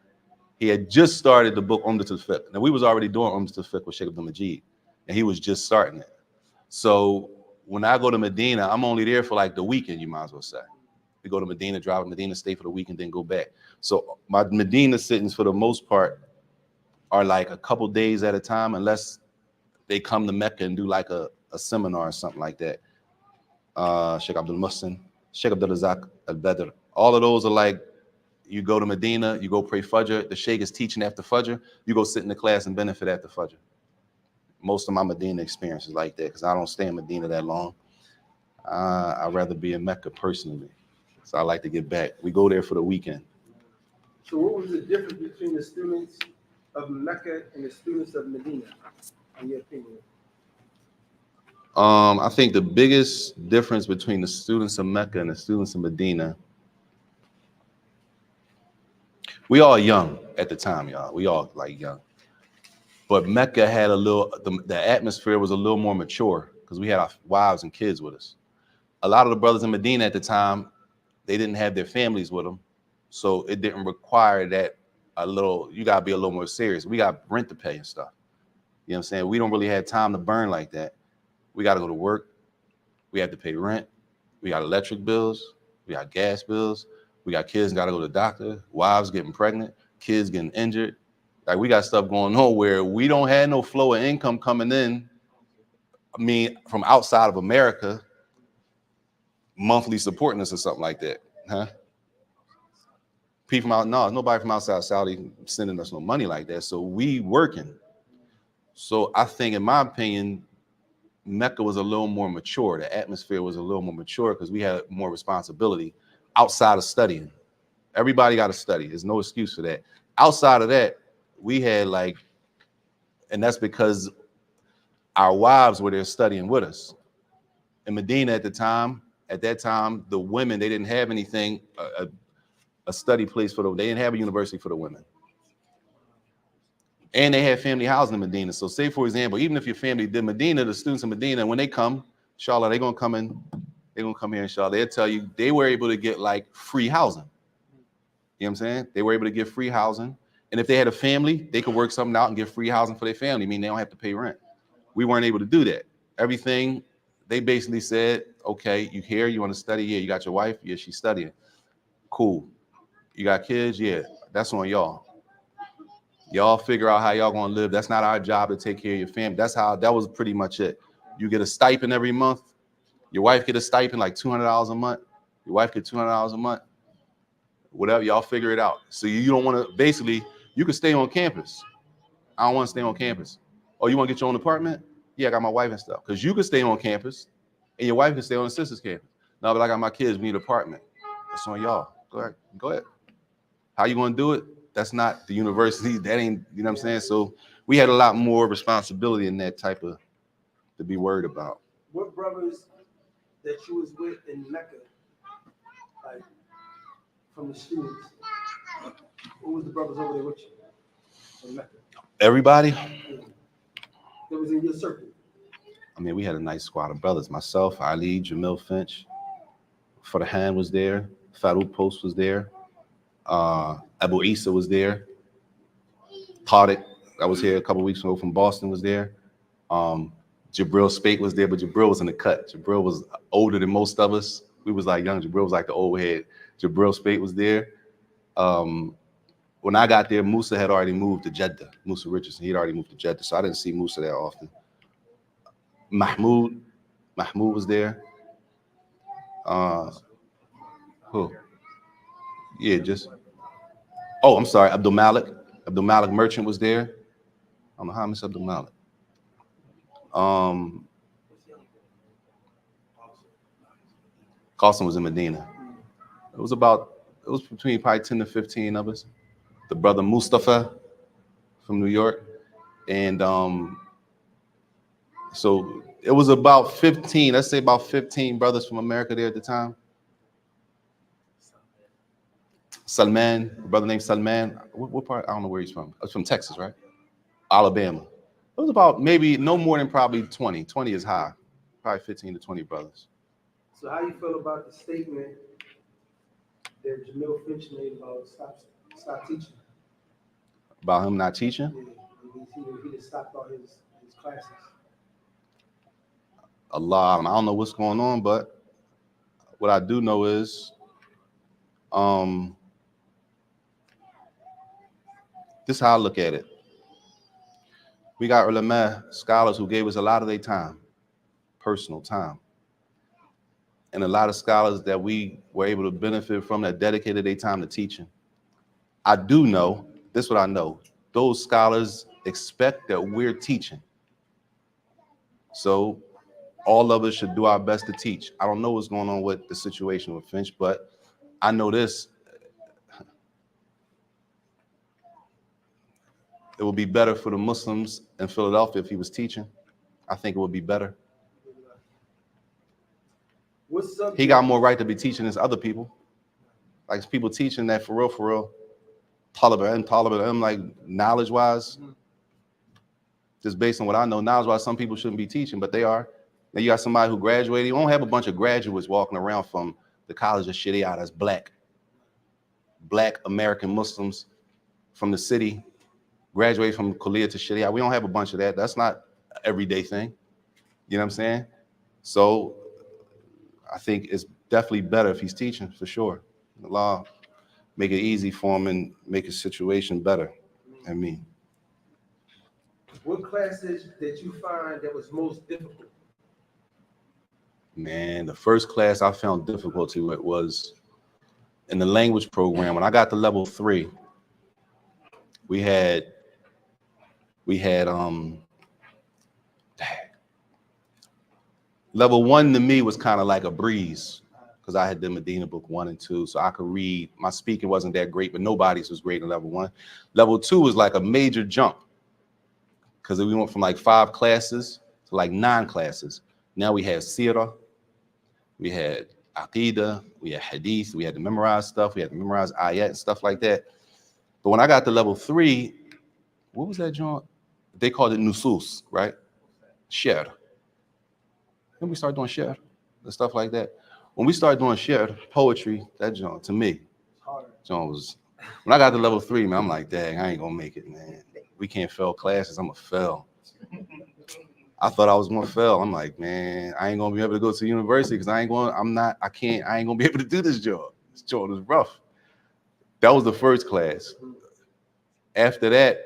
He had just started the book Umdat al-Fiqh. Now we was already doing Umdat al-Fiqh with Sheikh Abdul Majid, and he was just starting it. So when I go to Medina, I'm only there for the weekend, you might as well say. We go to Medina, drive to Medina, stay for the weekend, then go back. So my Medina sittings for the most part are a couple days at a time, unless they come to Mecca and do a seminar or something like that. Sheikh Abdul Muhsin, Sheikh Abdul Razak al-Badr. All of those are you go to Medina, you go pray Fajr, the Sheikh is teaching after Fajr, you go sit in the class and benefit after Fajr. Most of my Medina experience is like that because I don't stay in Medina that long. I'd rather be in Mecca personally. So I like to get back. We go there for the weekend. So what was the difference between the students of Mecca and the students of Medina, in your opinion? I think the biggest difference between the students of Mecca and the students of Medina, we all young at the time, y'all. We all young. But Mecca had the atmosphere was a little more mature because we had our wives and kids with us. A lot of the brothers in Medina at the time, they didn't have their families with them. So it didn't require that you got to be a little more serious. We got rent to pay and stuff. You know what I'm saying? We don't really have time to burn like that. We got to go to work. We have to pay rent. We got electric bills. We got gas bills. We got kids got to go to the doctor. Wives getting pregnant. Kids getting injured. We got stuff going on where we don't have no flow of income coming in. I mean, from outside of America, monthly supporting us or something like that, huh? People from out, no, nobody from outside Saudi sending us no money like that. So we working. So I think, in my opinion, Mecca was a little more mature. The atmosphere was a little more mature because we had more responsibility outside of studying. Everybody got to study. There's no excuse for that. Outside of that, we had like, and that's because our wives were there studying with us. In Medina at that time, the women, they didn't have anything, a study place for them. They didn't have a university for the women. And they had family housing in Medina. So say, for example, even if your family did Medina, the students in Medina, when they come, inshallah, they're going to come in. They're going to come here, inshallah. They'll tell you they were able to get like free housing. You know what I'm saying? They were able to get free housing. And if they had a family, they could work something out and get free housing for their family. I mean, they don't have to pay rent. We weren't able to do that. Everything, they basically said, okay, you here, you want to study? Yeah, you got your wife? Yeah, she's studying. Cool. You got kids? Yeah, that's on y'all. Y'all figure out how y'all gonna live. That's not our job to take care of your family. That was pretty much it. You get a stipend every month. Your wife get a stipend like $200 a month. Your wife get $200 a month. Whatever, y'all figure it out. So you don't want to, basically, you can stay on campus. I don't want to stay on campus. Oh, you want to get your own apartment? Yeah, I got my wife and stuff. Because you can stay on campus and your wife can stay on the sister's campus. No, but I got my kids, we need an apartment. That's on y'all. Go ahead. How you gonna do it? That's not the university. That ain't, you know what I'm saying? So we had a lot more responsibility in that type of to be worried about. What brothers that you was with in Mecca, like from the students, who was the brothers over there with you in Mecca? Everybody? That was in your circle. I mean, we had a nice squad of brothers. Myself, Ali, Jamil Finch, Farhan was there, Farouk Post was there, Abu Isa was there, Tariq, that was here a couple of weeks ago from Boston, was there. Jabril Spate was there, but Jabril was in the cut. Jabril was older than most of us. We was like young. Jabril was like the old head. Jabril Spate was there. When I got there, Musa had already moved to Jeddah. Musa Richardson, he'd already moved to Jeddah, so I didn't see Musa that often. Mahmoud was there. Who? Yeah, I'm sorry, Abdul Malik. Abdul Malik Merchant was there. I don't know how I miss Abdul Malik. Carlson was in Medina. It was between probably 10 to 15 of us. The brother Mustafa from New York. And so it was about 15, let's say about 15 brothers from America there at the time. Salman, a brother named Salman. What part? I don't know where he's from. It's from Texas, right? Alabama. It was about maybe no more than probably 20. 20 is high. Probably 15 to 20 brothers. So how you feel about the statement that Jamil Finch made about stop teaching? About him not teaching? Yeah, he just stopped all his classes. Allah, I don't know what's going on, but what I do know is this is how I look at it. We got ulama, scholars who gave us a lot of their time, personal time. And a lot of scholars that we were able to benefit from that dedicated their time to teaching. I do know, this is what I know, those scholars expect that we're teaching. So all of us should do our best to teach. I don't know what's going on with the situation with Finch, but I know this. It would be better for the Muslims in Philadelphia if he was teaching. I think it would be better. He got more right to be teaching than other people. Like people teaching that for real, Talib, like knowledge-wise, just based on what I know, knowledge-wise, some people shouldn't be teaching, but they are. Now you got somebody who graduated. You won't have a bunch of graduates walking around from the College of Sharia that's black American Muslims from the city, graduate from Kuliya to Sharia. We don't have a bunch of that. That's not an everyday thing. You know what I'm saying? So I think it's definitely better if he's teaching, for sure. The law make it easy for him and make his situation better. I mean. What classes did you find that was most difficult? Man, the first class I found difficulty with was in the language program, when I got to level 3, we had level 1 to me was kind of like a breeze because I had the Medina book 1 and 2, so I could read. My speaking wasn't that great, but nobody's was great in level 1. Level 2 was like a major jump because we went from like 5 classes to like 9 classes. Now we had Sirah, we had Aqidah, we had Hadith, we had to memorize stuff, we had to memorize ayat and stuff like that. But when I got to level 3, what was that joint? They called it Nusus, right? Sher. Then we started doing Sher and stuff like that. When we started doing Sher, poetry, that joint, to me, joint was, when I got to level 3, man, I'm like, dang, I ain't gonna make it, man. We can't fail classes, I'm gonna fail. I thought I was gonna fail. I'm like, man, I ain't gonna be able to go to university because I ain't gonna be able to do this job. This job is rough. That was the first class. After that,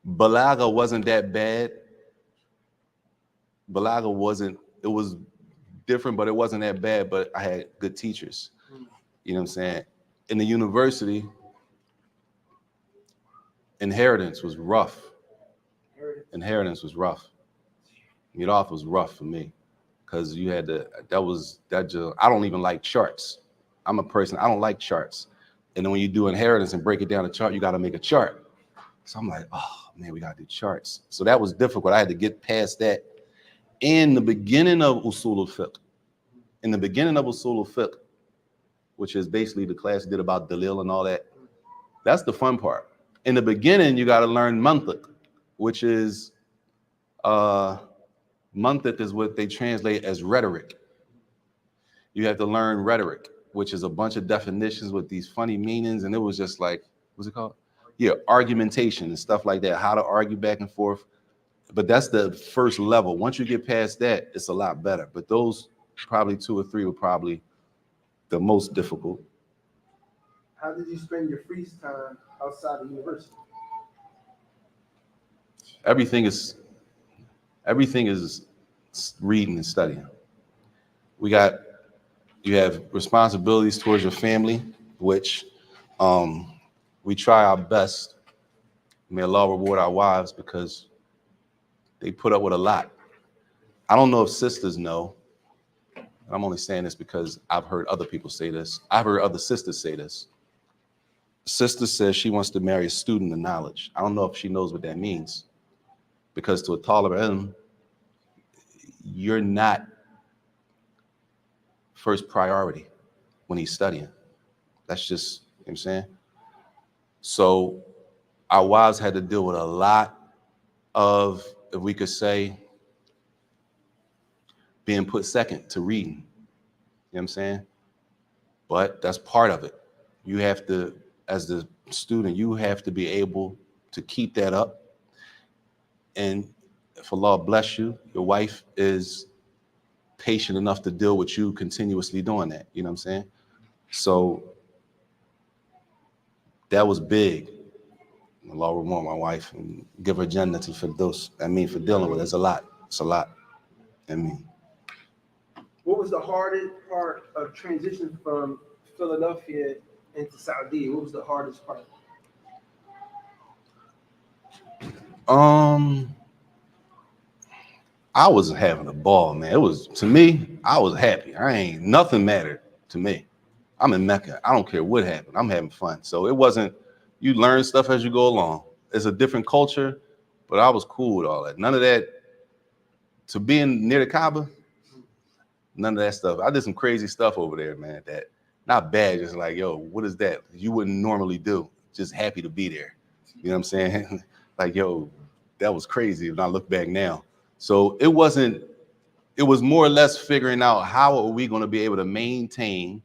Balagha wasn't that bad. Balagha wasn't, it was different, but it wasn't that bad, but I had good teachers. You know what I'm saying? In the university, inheritance was rough. Inheritance was rough. Midoff was rough for me because you had to, I don't even like charts. I'm a person, I don't like charts. And then when you do inheritance and break it down a chart, you got to make a chart. So I'm like, oh man, we got to do charts. So that was difficult. I had to get past that. In the beginning of Usul al-Fiqh, which is basically the class you did about Dalil and all that, that's the fun part. In the beginning, you got to learn mantiq, which is, mantiq is what they translate as rhetoric. You have to learn rhetoric, which is a bunch of definitions with these funny meanings. And it was just like, what's it called? Yeah, argumentation and stuff like that, how to argue back and forth. But that's the first level. Once you get past that, it's a lot better. But those probably 2 or 3 were probably the most difficult. How did you spend your free time outside of university? Everything is reading and studying. You have responsibilities towards your family, which we try our best. May Allah reward our wives because they put up with a lot. I don't know if sisters know. I'm only saying this because I've heard other people say this. I've heard other sisters say this. Sister says she wants to marry a student of knowledge. I don't know if she knows what that means. Because to a talib ilm, you're not first priority when he's studying. That's just, you know what I'm saying? So our wives had to deal with a lot of, if we could say, being put second to reading. You know what I'm saying? But that's part of it. You have to, as the student, you have to be able to keep that up. And if Allah bless you, your wife is patient enough to deal with you continuously doing that. You know what I'm saying? So that was big. Allah reward my wife and give her Jannatul Firdaus. I mean, for dealing with it, it's a lot. It's a lot. I mean. What was the hardest part of transition from Philadelphia into Saudi? What was the hardest part? I was having a ball, man. It was, to me, I was happy. Nothing mattered to me. I'm in Mecca. I don't care what happened. I'm having fun. So it wasn't, you learn stuff as you go along. It's a different culture, but I was cool with all that. None of that, to being near the Kaaba, none of that stuff. I did some crazy stuff over there, man, that not bad, just like, yo, what is that? You wouldn't normally do. Just happy to be there. You know what I'm saying? Like, yo, that was crazy when I look back now. So it was more or less figuring out how are we going to be able to maintain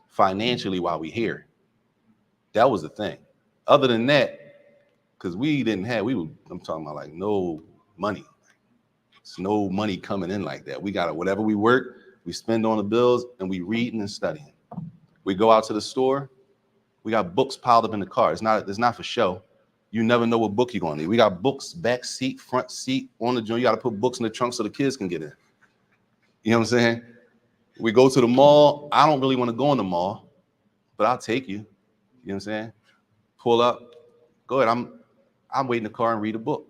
financially while we're here. That was the thing. Other than that, because I'm talking about like no money. It's no money coming in like that. We got whatever we work, we spend on the bills, and we reading and studying. We go out to the store, we got books piled up in the car. It's not for show. You never know what book you're gonna need. We got books, back seat, front seat, on the joint. You gotta put books in the trunk so the kids can get in. You know what I'm saying? We go to the mall. I don't really want to go in the mall, but I'll take you. You know what I'm saying? Pull up. Go ahead. I'm waiting in the car and read a book.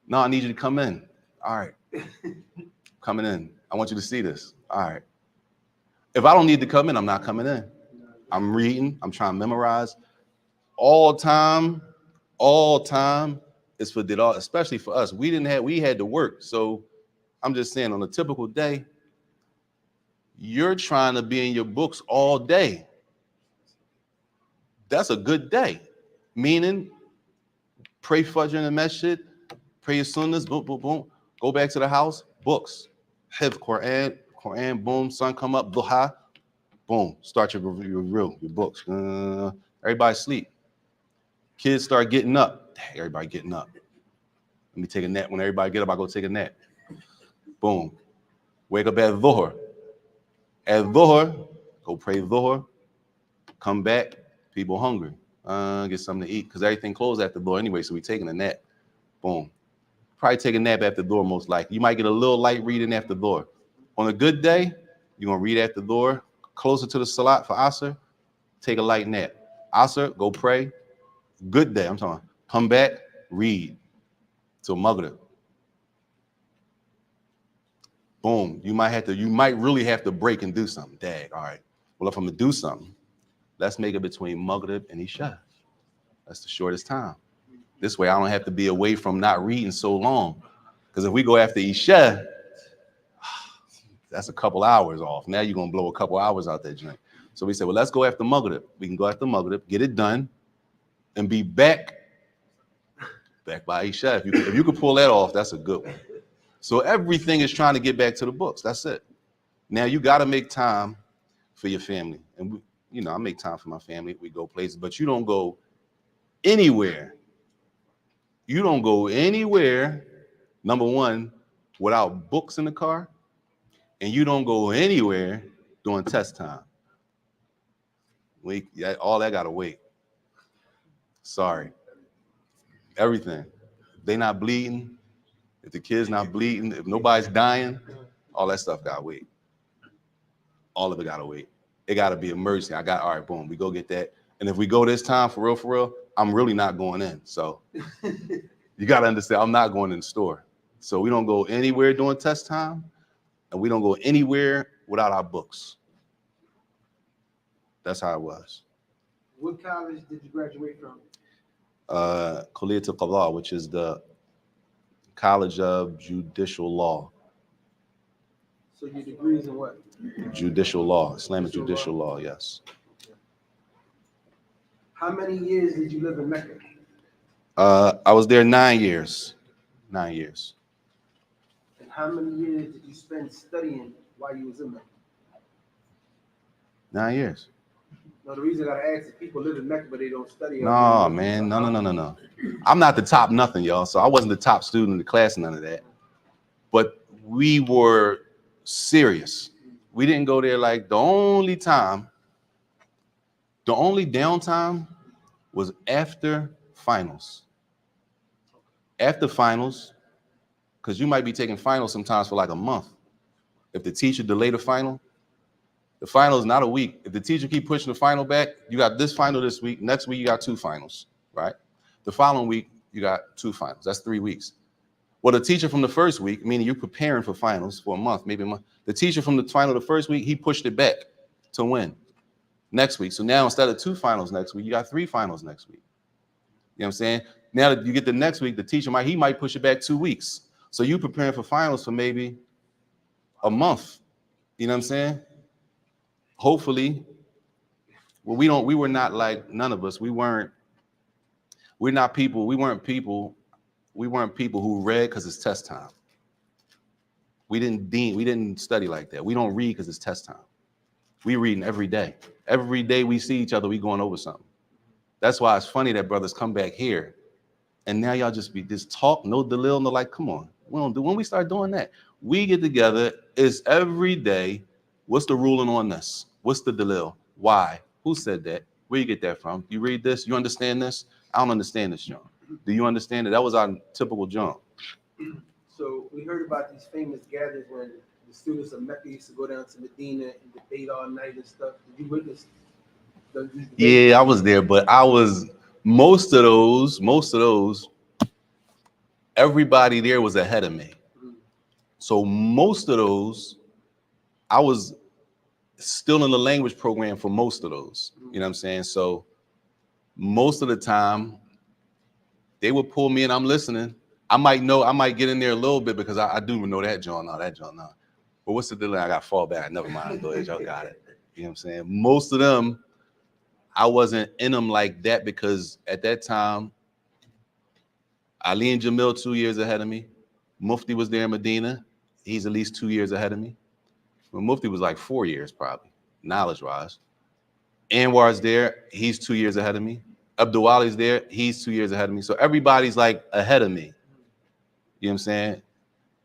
No, I need you to come in. All right. Coming in. I want you to see this. All right. If I don't need to come in, I'm not coming in. I'm reading. I'm trying to memorize. All time is for Didal, especially for us. We had to work. So I'm just saying, on a typical day, you're trying to be in your books all day. That's a good day. Meaning, pray Fajr in the masjid, pray your sunnahs, boom, boom, boom. Go back to the house, books. Hifz, Quran, boom, sun come up, duha, boom. Start your books. Everybody sleep. Kids start getting up. Dang, everybody getting up. Let me take a nap. When everybody get up, I go take a nap. Boom. Wake up at Dhuhr. At Dhuhr, go pray Dhuhr. Come back, people hungry. Get something to eat because everything closed after Dhuhr anyway, so we taking a nap. Boom. Probably take a nap after Dhuhr most likely. You might get a little light reading after Dhuhr. On a good day, you're going to read after Dhuhr, closer to the Salat for Asr, take a light nap. Asr, go pray. Good day, I'm talking. Come back, read till Maghrib. Boom. You might really have to break and do something. Dag, all right. Well, if I'm gonna do something, let's make it between Maghrib and Isha. That's the shortest time. This way I don't have to be away from not reading so long. Because if we go after Isha, that's a couple hours off. Now you're gonna blow a couple hours out that joint. So we said, well, let's go after Maghrib. We can go after Maghrib, get it done, and be back by Isha. If you could pull that off, that's a good one. So everything is trying to get back to the books. That's it. Now you got to make time for your family. And, I make time for my family. We go places, but you don't go anywhere. You don't go anywhere, number one, without books in the car. And you don't go anywhere during test time. All that got to wait. Sorry. Everything. They not bleeding. If the kid's not bleeding, if nobody's dying, all that stuff got to wait. All of it got to wait. It got to be emergency. All right, boom, we go get that. And if we go this time, for real, I'm really not going in. So you got to understand, I'm not going in the store. So we don't go anywhere during test time, and we don't go anywhere without our books. That's how it was. What college did you graduate from? Kulliyat al-Qada, which is the College of Judicial Law. So your degrees in what? Judicial law, Islamic judicial law, yes. How many years did you live in Mecca? I was there 9 years. 9 years. And how many years did you spend studying while you was in Mecca? 9 years. No, the reason I gotta ask is people live in Mecca, but they don't study. No, man, no. I'm not the top nothing, y'all. So I wasn't the top student in the class, none of that. But we were serious. We didn't go there like the only downtime was after finals. After finals, because you might be taking finals sometimes for like a month. If the teacher delayed the final is not a week. If the teacher keep pushing the final back, you got this final this week. Next week, you got 2 finals, right? The following week, you got 2 finals. That's 3 weeks. Well, the teacher from the first week, meaning you're preparing for finals for a month, maybe a month. The teacher from the final the first week, he pushed it back to when? Next week. So now instead of 2 finals next week, you got 3 finals next week. You know what I'm saying? Now that you get the next week, the teacher might push it back 2 weeks. So you preparing for finals for maybe a month. You know what I'm saying? Hopefully, well, we were not like none of us. We weren't people who read because it's test time. We didn't study like that. We don't read because it's test time. We reading every day. Every day we see each other, we going over something. That's why it's funny that brothers come back here and now y'all just talk, no dalil, no like, come on. When we start doing that, we get together, it's every day. What's the ruling on this? What's the dalil? Why? Who said that? Where you get that from? You read this? You understand this? I don't understand this, John. Do you understand it? That was our typical John. So we heard about these famous gatherings when the students of Mecca used to go down to Medina and debate all night and stuff. Did you witness these debates? Yeah, I was there, but most of those, everybody there was ahead of me. So most of those, I was still in the language program for most of those. You know what I'm saying? So most of the time, they would pull me and I'm listening. I might get in there a little bit because I do know that John now. But what's the deal? I got to fall back. Never mind. Go ahead, y'all got it. You know what I'm saying? Most of them, I wasn't in them like that because at that time, Ali and Jamil 2 years ahead of me. Mufti was there in Medina. He's at least 2 years ahead of me. Well, Mufti was like 4 years probably, knowledge-wise. Anwar's there. He's 2 years ahead of me. Abdul Ali's there. He's 2 years ahead of me. So everybody's like ahead of me. You know what I'm saying?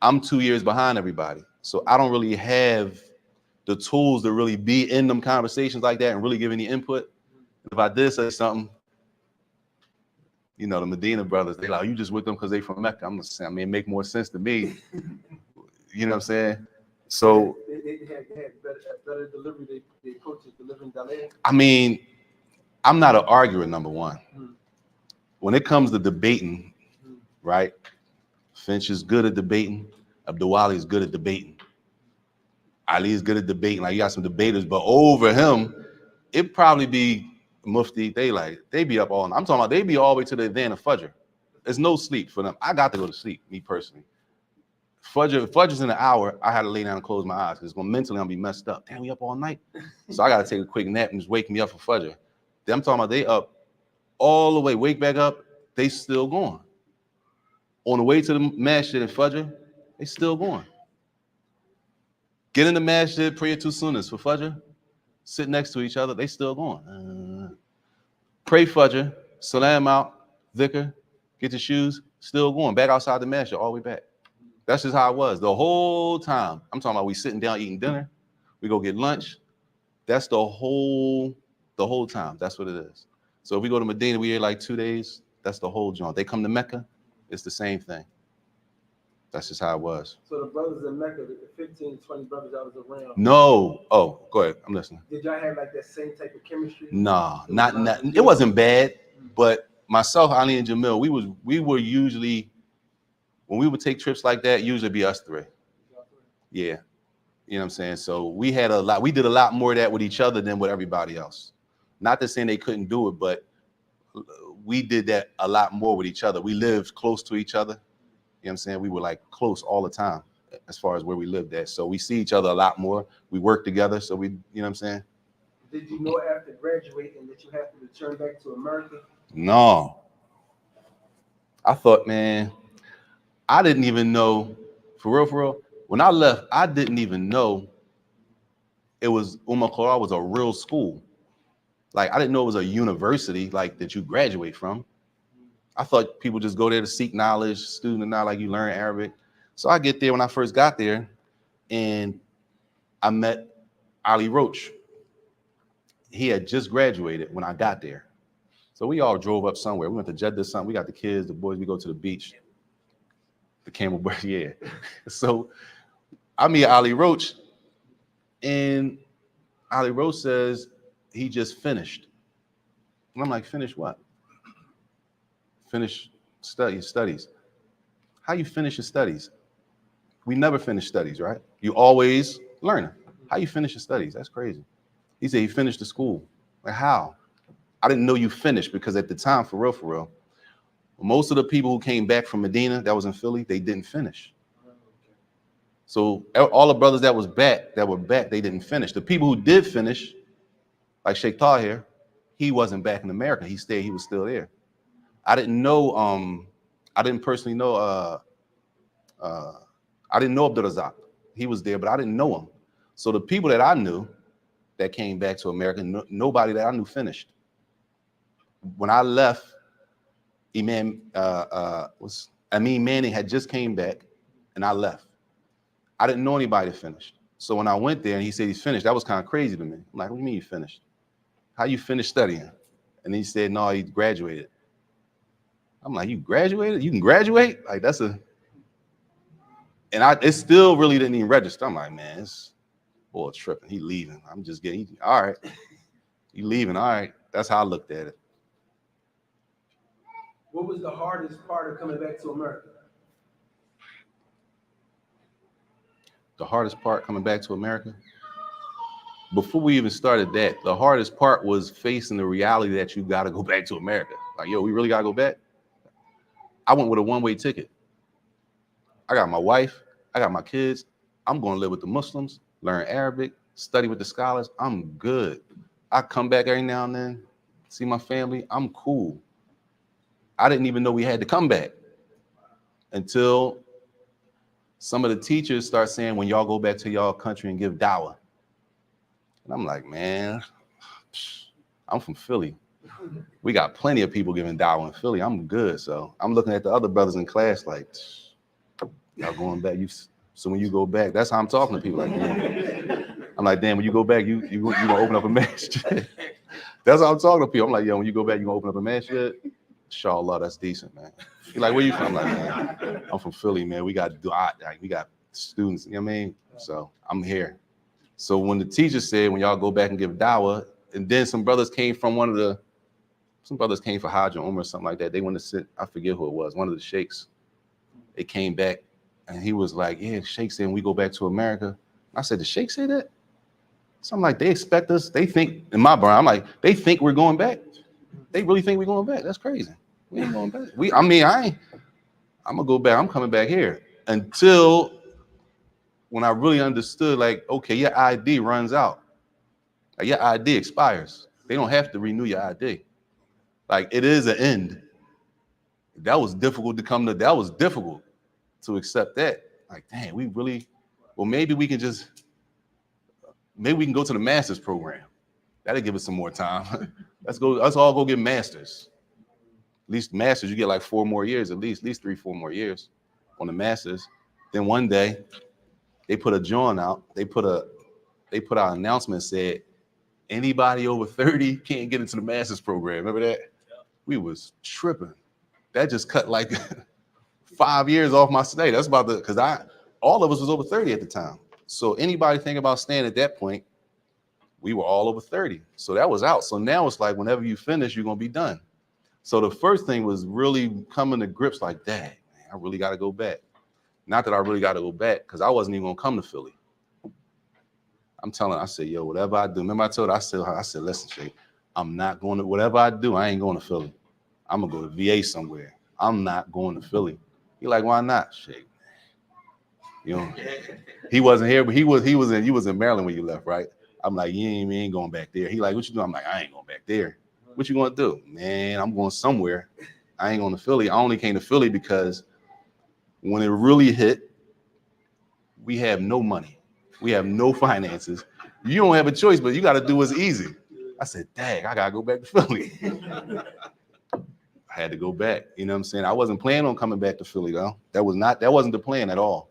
I'm 2 years behind everybody. So I don't really have the tools to really be in them conversations like that and really give any input. If I did say something, you know, the Medina brothers, they like, you just with them because they from Mecca. I'm just saying, I mean, it make more sense to me. You know what I'm saying? So they had better delivery. They coaches delivering Dalai. I mean, I'm not an arguer, number one. When it comes to debating, right? Finch is good at debating. Abdul Ali is good at debating. Ali is good at debating. Like, you got some debaters, but over him, it probably be Mufti. They be up all night. I'm talking about they be all the way to the advance of Fajr. There's no sleep for them. I got to go to sleep, me personally. Fajr's in an hour. I had to lay down and close my eyes because mentally I'm gonna be messed up. Damn, we up all night. So I gotta take a quick nap and just wake me up for Fajr. Then I'm talking about they up all the way, wake back up, they still going. On the way to the masjid and Fajr, they still going. Get in the masjid, pray 2 sunnahs for Fajr, sit next to each other, they still going. Pray Fajr, salam out, dhikr, get your shoes, still going. Back outside the masjid, all the way back. That's just how it was the whole time. I'm talking about we sitting down eating dinner, we go get lunch. That's the whole time. That's what it is. So if we go to Medina, we here like 2 days. That's the whole joint. They come to Mecca, it's the same thing. That's just how it was. So the brothers in Mecca, the 15, 20 brothers that was around. No. Oh, go ahead. I'm listening. Did y'all have like that same type of chemistry? Nah, not. It wasn't bad, but myself, Ali, and Jamil, we were usually, when we would take trips like that, usually be us three. Yeah. You know what I'm saying? So we did a lot more of that with each other than with everybody else. Not to say they couldn't do it, but we did that a lot more with each other. We lived close to each other. You know what I'm saying? We were like close all the time as far as where we lived at. So we see each other a lot more. We work together. So you know what I'm saying? Did you know after graduating that you have to return back to America? No. I thought, man, I didn't even know, for real, when I left, I didn't even know it was Qura was a real school. Like, I didn't know it was a university, like, that you graduate from. I thought people just go there to seek knowledge, student knowledge, like you learn Arabic. So I get there when I first got there, and I met Ali Roach. He had just graduated when I got there. So we all drove up somewhere. We went to Jeddah, something. We got the kids, the boys, we go to the beach. The Camel Bird, yeah. So I meet Ali Roach, and Ali Roach says he just finished. And I'm like, finish what? Finish studies. How you finish your studies? We never finish studies, right? You always learning. How you finish your studies? That's crazy. He said he finished the school. Like, how? I didn't know you finished, because at the time, for real, most of the people who came back from Medina that was in Philly, they didn't finish. So all the brothers that were back, they didn't finish. The people who did finish, like Sheikh Tahir, he wasn't back in America. He stayed, he was still there. I didn't personally know, I didn't know Abdul Razak. He was there, but I didn't know him. So the people that I knew that came back to America, nobody that I knew finished. When I left, Amin Manning had just came back, and I left. I didn't know anybody that finished. So when I went there and he said he's finished, that was kind of crazy to me. I'm like, what do you mean you finished? How you finished studying? And he said, no, he graduated. I'm like, you graduated? You can graduate? Like, And it still really didn't even register. I'm like, man, this boy tripping. He leaving. I'm just getting, all right. You leaving, all right. That's how I looked at it. What was the hardest part of coming back to America? The hardest part coming back to America? Before we even started that, the hardest part was facing the reality that you got to go back to America. Like, yo, we really got to go back? I went with a one-way ticket. I got my wife. I got my kids. I'm going to live with the Muslims, learn Arabic, study with the scholars. I'm good. I come back every now and then, see my family. I'm cool. I didn't even know we had to come back until some of the teachers start saying, when y'all go back to y'all country and give dawah. And I'm like, man, I'm from Philly. We got plenty of people giving dawah in Philly. I'm good. So I'm looking at the other brothers in class like, y'all going back? So when you go back, that's how I'm talking to people. Like, damn. I'm like, damn, when you go back, you gonna open up a masjid. That's how I'm talking to people. I'm like, yo, when you go back, you gonna open up a masjid? Inshallah, that's decent, man. You're like, where you from? I'm like, man, I'm from Philly, man. We got du'a, like, we got students, you know what I mean? So I'm here. So when the teacher said, when y'all go back and give dawah, and then some brothers came from some brothers came for Hajj or Umrah or something like that. They wanted to sit, I forget who it was, one of the sheikhs. They came back and he was like, yeah, the sheikh said, when we go back to America. I said, the sheikh say that? So I'm like, they expect us, they think, in my brain, I'm like, they think we're going back? They really think we're going back? That's crazy. We ain't going back. I'm gonna go back, I'm coming back here. Until when I really understood, like, okay, your ID runs out. Like, your ID expires. They don't have to renew your ID. Like, it is an end. That was difficult to accept that. Like, dang, maybe we can go to the master's program. That'll give us some more time. Let's all go get masters. At least masters, you get like 4 more years, at least 3-4 more years on the masters. Then one day, they put a joint out. They put out an announcement said, anybody over 30 can't get into the master's program. Remember that? We was tripping. That just cut like 5 years off my stay. That's about because all of us was over 30 at the time. So anybody think about staying at that point, we were all over 30. So that was out. So now it's like whenever you finish, you're gonna be done. So the first thing was really coming to grips like, dang, man, I really gotta go back. Not that I really gotta go back, because I wasn't even gonna come to Philly. I said, yo, whatever I do. Remember I told her, I said, listen, Shay, I'm not going to, whatever I do, I ain't going to Philly. I'm gonna go to VA somewhere. I'm not going to Philly. He like, why not, Shay? You know, he wasn't here, but you was in Maryland when you left, right? I'm like, we ain't going back there. He like, what you doing? I'm like, I ain't going back there. What you gonna do? Man, I'm going somewhere. I ain't going to Philly. I only came to Philly because when it really hit, we have no money. We have no finances. You don't have a choice, but you got to do what's easy. I said, dang, I got to go back to Philly. I had to go back. You know what I'm saying? I wasn't planning on coming back to Philly, though. That wasn't the plan at all.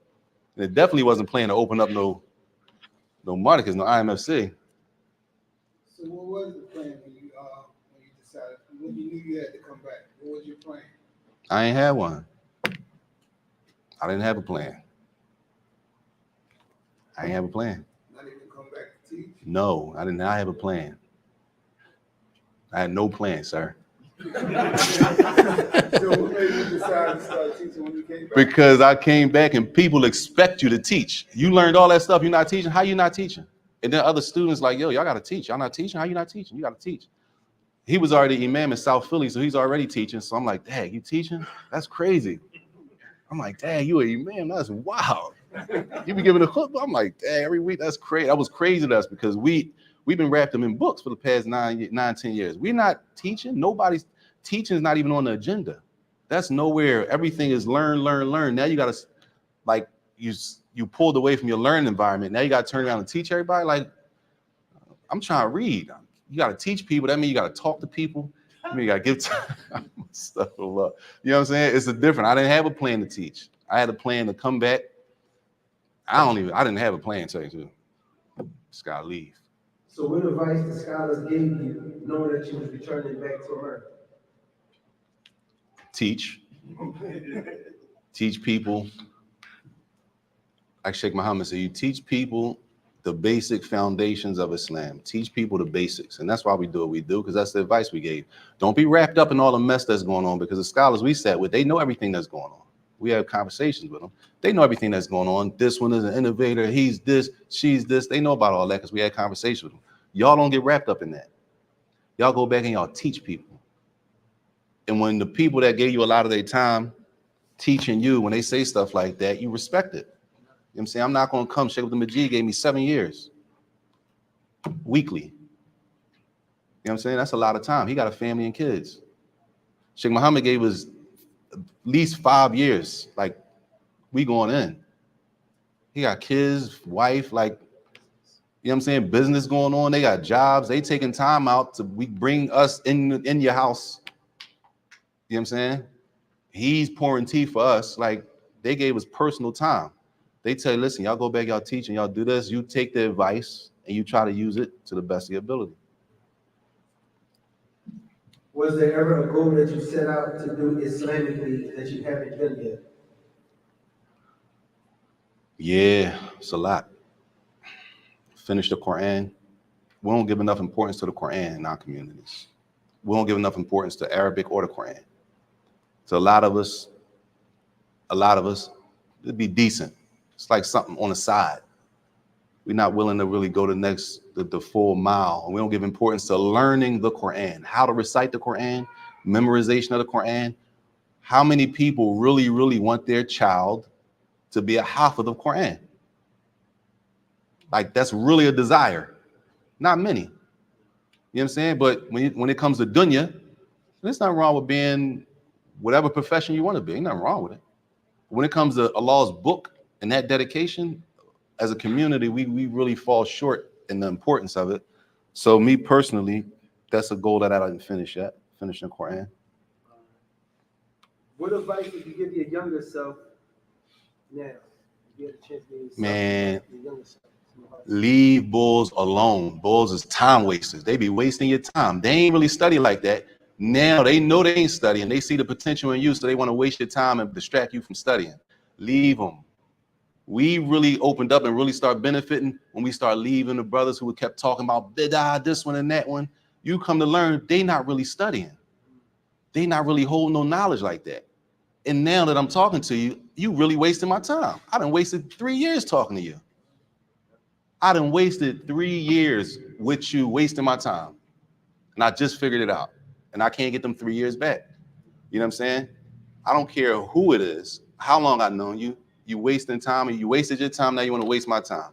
And it definitely wasn't planning to open up no Monicas, no IMFC. So what was the plan when you decided, when you knew you had to come back? What was your plan? I ain't had one. I didn't have a plan. I didn't have a plan. Not even come back to teach? No, I did not have a plan. I had no plan, sir. So what made you decide to start teaching when you came back? Because I came back and people expect you to teach. You learned all that stuff. You're not teaching. How you not teaching? And then other students like, yo, y'all got to teach. Y'all not teaching? How you not teaching? You got to teach. He was already imam in South Philly, so he's already teaching. So I'm like, dang, you teaching? That's crazy. I'm like, dang, you an imam? That's wild. You be giving a khutbah? I'm like, dang, every week? That's crazy. That was crazy to us because we've been wrapped them in books for the past 9-10 years. We're not teaching. Nobody's teaching is not even on the agenda. That's nowhere. Everything is learn. Now you got to, like, you pulled away from your learning environment. Now you got to turn around and teach everybody. Like, I'm trying to read. You got to teach people. That means you got to talk to people. I mean, you got to give time stuff. You know what I'm saying? It's different. I didn't have a plan to teach. I had a plan to come back. I didn't have a plan to tell you to. Just gotta leave. So what advice the scholars gave you knowing that you was returning back to America? Teach people. like Sheikh Muhammad said, you teach people the basic foundations of Islam. Teach people the basics. And that's why we do what we do, because that's the advice we gave. Don't be wrapped up in all the mess that's going on, because the scholars we sat with, they know everything that's going on. We have conversations with them. They know everything that's going on. This one is an innovator. He's this, she's this. They know about all that because we had conversations with them. Y'all don't get wrapped up in that. Y'all go back and y'all teach people. And when the people that gave you a lot of their time teaching you, when they say stuff like that, you respect it. You know what I'm saying? I'm not going to come. Sheikh Abdul Majid gave me 7 years weekly. You know what I'm saying? That's a lot of time. He got a family and kids. Sheikh Muhammad gave us at least 5 years. Like, we going in. He got kids, wife, like, you know what I'm saying? Business going on. They got jobs. They taking time out to bring us in your house. You know what I'm saying? He's pouring tea for us. Like, they gave us personal time. They tell you, listen, y'all go back, y'all teach, and y'all do this. You take the advice and you try to use it to the best of your ability. Was there ever a goal that you set out to do Islamically that you haven't done yet? Yeah, it's a lot. Finish the Quran. We don't give enough importance to the Quran in our communities. We don't give enough importance to Arabic or the Quran. So a lot of us, it'd be decent. It's like something on the side. We're not willing to really go the full mile. We don't give importance to learning the Quran, how to recite the Quran, memorization of the Quran. How many people really, really want their child to be a hafiz of the Quran? Like, that's really a desire. Not many. You know what I'm saying? But when it comes to dunya, there's nothing wrong with being whatever profession you want to be. Ain't nothing wrong with it. When it comes to Allah's book and that dedication, as a community, we really fall short in the importance of it. So me personally, that's a goal that I didn't finish yet, finishing the Quran. What advice would you give your younger self now? If you had a chance to give yourself, Man, your younger self. leave bulls alone. Bulls is time wasters. They be wasting your time. They ain't really study like that. Now they know they ain't studying. They see the potential in you, so they want to waste your time and distract you from studying. Leave them. We really opened up and really start benefiting when we start leaving the brothers who kept talking about bid'ah, this one and that one. You come to learn they not really studying. They not really holding no knowledge like that. And now that I'm talking to you, you really wasting my time. I done wasted 3 years talking to you. I done wasted 3 years with you wasting my time. And I just figured it out. And I can't get them 3 years back. You know what I'm saying? I don't care who it is, how long I've known you. You wasting time, and you wasted your time. Now you want to waste my time.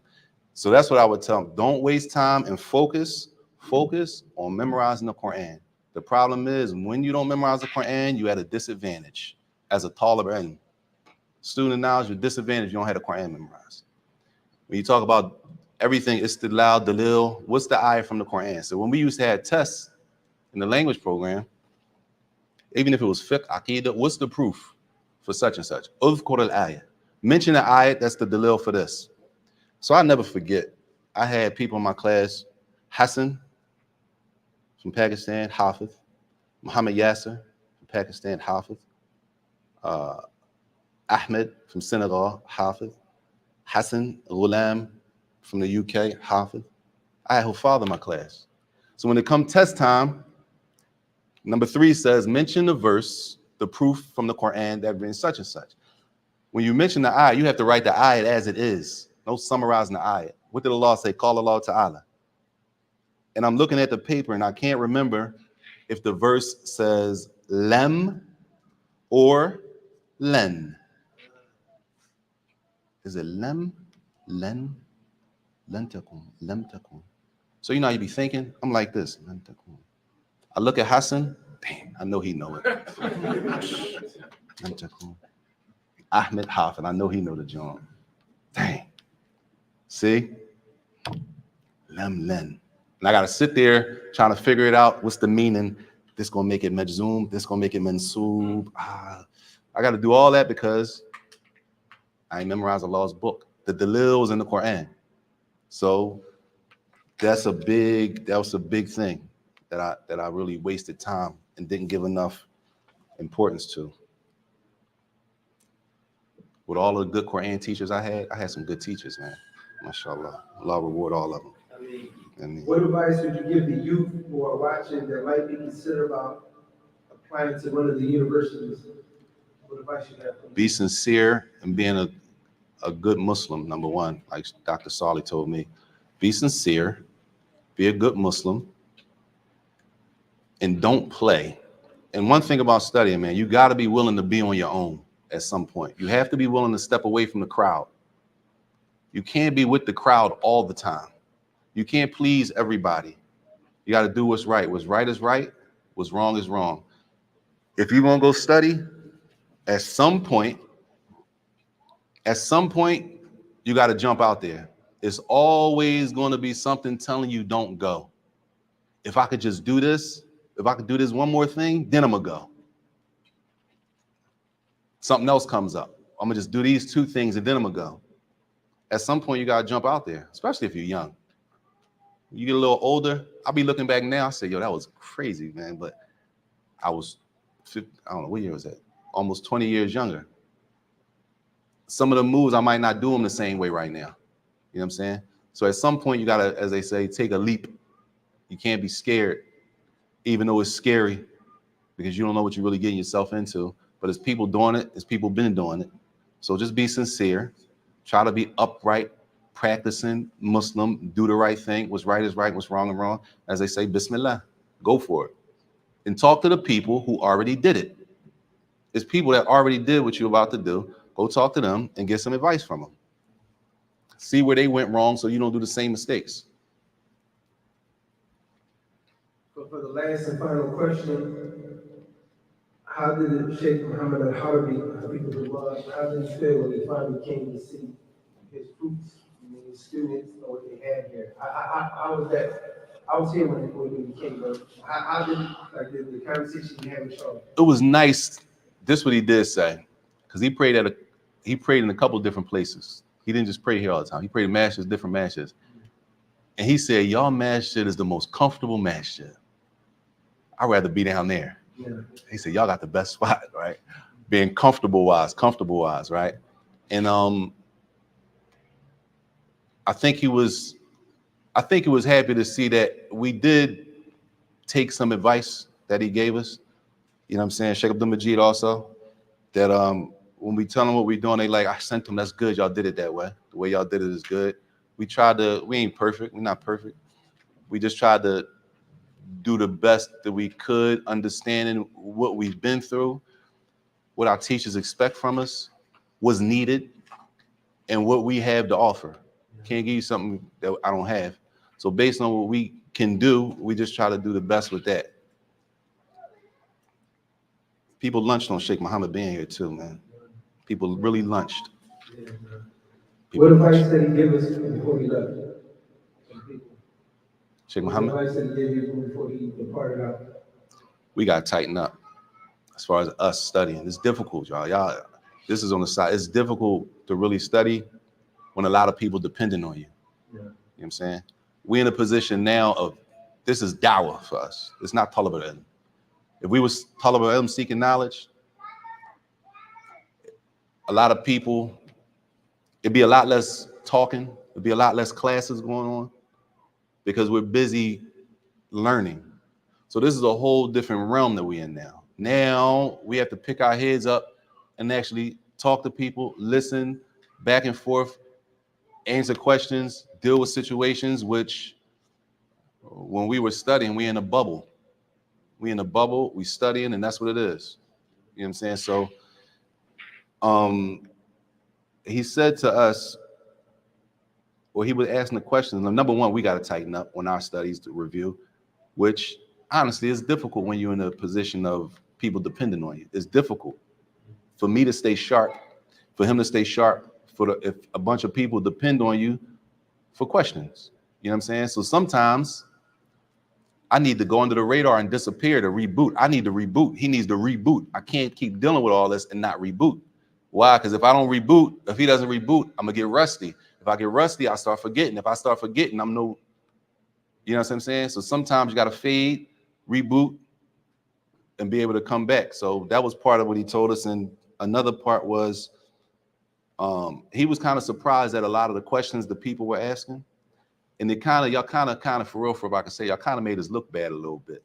So that's what I would tell them. Don't waste time and focus on memorizing the Quran. The problem is when you don't memorize the Quran, you're at a disadvantage. As a talib ilm, student of knowledge, you're disadvantaged. You don't have the Quran memorized. When you talk about everything, istidlal, dalil, what's the ayah from the Quran? So when we used to have tests in the language program, even if it was fiqh, aqidah, what's the proof for such and such? Udhkur al-ayah. Mention the ayat, that's the dalil for this. So I never forget. I had people in my class, Hassan from Pakistan, Hafiz, Muhammad Yasser from Pakistan, Hafiz, Ahmed from Senegal, Hafiz, Hassan Ghulam from the UK, Hafiz. I had her father in my class. So when it comes test time, number 3 says, mention the verse, the proof from the Quran that brings such and such. When you mention the ayat, you have to write the ayat as it is. No summarizing the ayat. What did Allah say? Call Allah Ta'ala. And I'm looking at the paper and I can't remember if the verse says lem or len. Is it lem, len, takun, lem takun? So you know how you be thinking? I'm like this. Lem takun. I look at Hassan. Damn, I know he know it. Lem takun. Ahmed Hafid, I know he know the joint. Dang. See? Lem len. And I gotta sit there trying to figure it out. What's the meaning? This gonna make it majzoom. This gonna make it mansoob. I gotta do all that because I ain't memorized Allah's book. The dalil was in the Quran. So that was a big thing that I really wasted time and didn't give enough importance to. With all of the good Quran teachers I had some good teachers, man. MashaAllah. Allah reward all of them. I mean, And what advice would you give the youth who are watching that might be considered about applying to one of the universities? What advice you have for them? be sincere and being a good Muslim, number one, like Dr. Salih told me. Be sincere, be a good Muslim, and don't play. And one thing about studying, man, you got to be willing to be on your own at some point. You have to be willing to step away from the crowd. You can't be with the crowd all the time. You can't please everybody. You got to do what's right. What's right is right. What's wrong is wrong. If you want to go study, at some point, you got to jump out there. It's always going to be something telling you don't go. If I could just do this, if I could do this one more thing, then I'm going to go. Something else comes up. I'm going to just do these two things and then I'm going to go. At some point, you got to jump out there, especially if you're young. You get a little older, I'll be looking back now, I say, yo, that was crazy, man. But I was, I don't know, what year was that? Almost 20 years younger. Some of the moves, I might not do them the same way right now. You know what I'm saying? So at some point, you got to, as they say, take a leap. You can't be scared, even though it's scary, because you don't know what you're really getting yourself into. But as people doing it, as people been doing it. So just be sincere. Try to be upright, practicing Muslim, do the right thing. What's right is right, what's wrong is wrong. As they say, Bismillah, go for it. And talk to the people who already did it. It's people that already did what you're about to do. Go talk to them and get some advice from them. See where they went wrong so you don't do the same mistakes. For the last and final question, how did Sheikh Muhammad al-Harabi, how did he feel when he finally came to see his fruits, his students, or what they had here? How was that? I was here when he came, but how did like the conversation you had with Charlotte? It was nice. This is what he did say, because he prayed in a couple different places. He didn't just pray here all the time. He prayed in masjids, different masjids. And he said, y'all masjid is the most comfortable masjid. I'd rather be down there. Yeah. He said, y'all got the best spot, right? Being comfortable wise, right? And I think he was happy to see that we did take some advice that he gave us. You know what I'm saying? Sheikh Abdul Majid also, that when we tell them what we're doing, they like, I sent them, that's good. Y'all did it that way. The way y'all did it is good. We ain't perfect. We're not perfect. We just tried to do the best that we could, understanding what we've been through, what our teachers expect from us, what's needed, and what we have to offer. Can't give you something that I don't have. So based on what we can do, we just try to do the best with that. People lunched on Sheikh Muhammad being here too, man. People really lunched. Yeah, People what advice lunched. did he give us before he left? Sheikh What Muhammad, advice did he give you before he departed out? we got to tighten up as far as us studying. It's difficult, y'all. This is on the side. It's difficult to really study when a lot of people depending on you. Yeah. You know what I'm saying? We're in a position now of, this is dawah for us. It's not talab al-ilm. If we was talab al-ilm seeking knowledge, a lot of people, it'd be a lot less talking, it'd be a lot less classes going on because we're busy learning. So this is a whole different realm that we're in now. Now we have to pick our heads up and actually talk to people, listen, back and forth, answer questions, deal with situations, which when we were studying, we in a bubble. We in a bubble, we studying, and that's what it is. You know what I'm saying? So he said to us, well, he was asking the questions. Number one, we got to tighten up on our studies to review, which honestly is difficult when you're in a position of people depending on you. It's difficult for me to stay sharp, for him to stay sharp, if a bunch of people depend on you for questions. You know what I'm saying? So sometimes I need to go under the radar and disappear to reboot. I need to reboot. He needs to reboot. I can't keep dealing with all this and not reboot. Why? Because if I don't reboot, if he doesn't reboot, I'm gonna get rusty. If I get rusty, I start forgetting. If I start forgetting, you know what I'm saying? So sometimes you gotta fade, reboot, and be able to come back. So that was part of what he told us. And another part was He was kind of surprised at a lot of the questions the people were asking. And y'all kind of for real, for what I can say, y'all kind of made us look bad a little bit.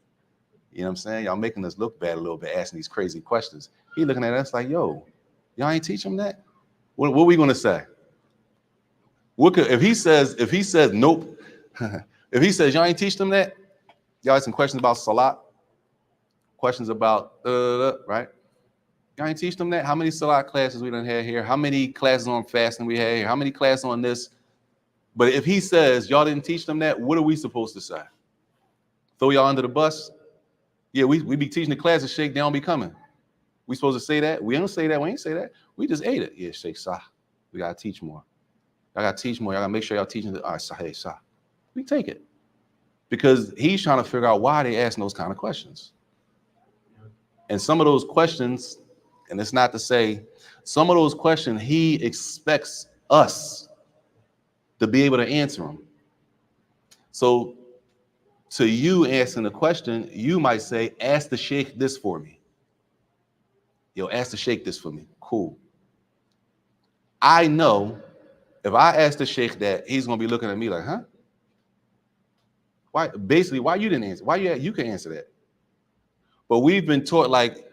You know what I'm saying? Y'all making us look bad a little bit, asking these crazy questions. He looking at us like, yo, y'all ain't teach him that? What are we gonna say? If he says nope, if he says y'all ain't teach them that, y'all had some questions about salat, questions about right? Y'all ain't teach them that? How many salat classes we done had here? How many classes on fasting we had here? How many classes on this? But if he says y'all didn't teach them that, what are we supposed to say? Throw y'all under the bus? Yeah, we be teaching the class to shake, they don't be coming. We supposed to say that? We don't say that. We ain't say that. We just ate it. Yeah, shake sah. We gotta teach more. Y'all gotta teach more. Y'all gotta make sure y'all teaching the sah, sah. We take it. Because he's trying to figure out why they asking those kind of questions. And some of those questions, and it's not to say, some of those questions he expects us to be able to answer them. So to you asking the question, you might say, ask the sheikh this for me. Yo, ask the sheikh this for me. Cool. I know if I ask the sheikh that, he's gonna be looking at me like, huh? Why? Basically, why you didn't answer? Why you can answer that? But we've been taught like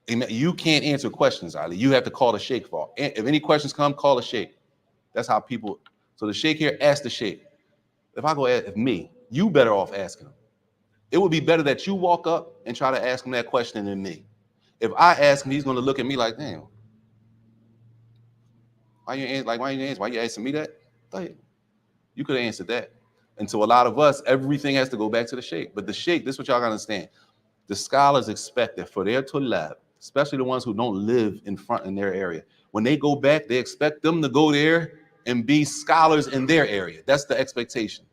you can't answer questions, Ali. You have to call the sheikh for. If any questions come, call the sheikh. That's how people. So the sheikh here, ask the sheikh. If me, you better off asking him. It would be better that you walk up and try to ask him that question than me. If I ask him, he's going to look at me like, damn. Why you answer? Why you asking me that? You could have answered that. And to a lot of us, everything has to go back to the sheikh. But the sheikh, this is what y'all gotta understand. The scholars expect that for their tulab, especially the ones who don't live in their area, when they go back, they expect them to go there and be scholars in their area. That's the expectation.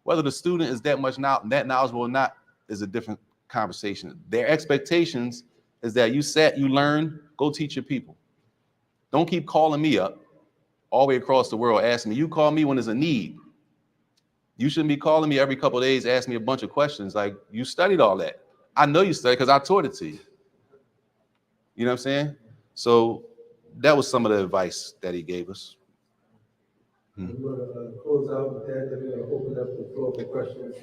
Whether the student is that knowledgeable or not is a different conversation. Their expectations is that you learn, go teach your people. Don't keep calling me up all the way across the world asking me. You call me when there's a need. You shouldn't be calling me every couple of days, asking me a bunch of questions. Like, you studied all that. I know you studied because I taught it to you. You know what I'm saying? So that was some of the advice that he gave us. We're going to close out with that. Then we're going to open up the floor for questions.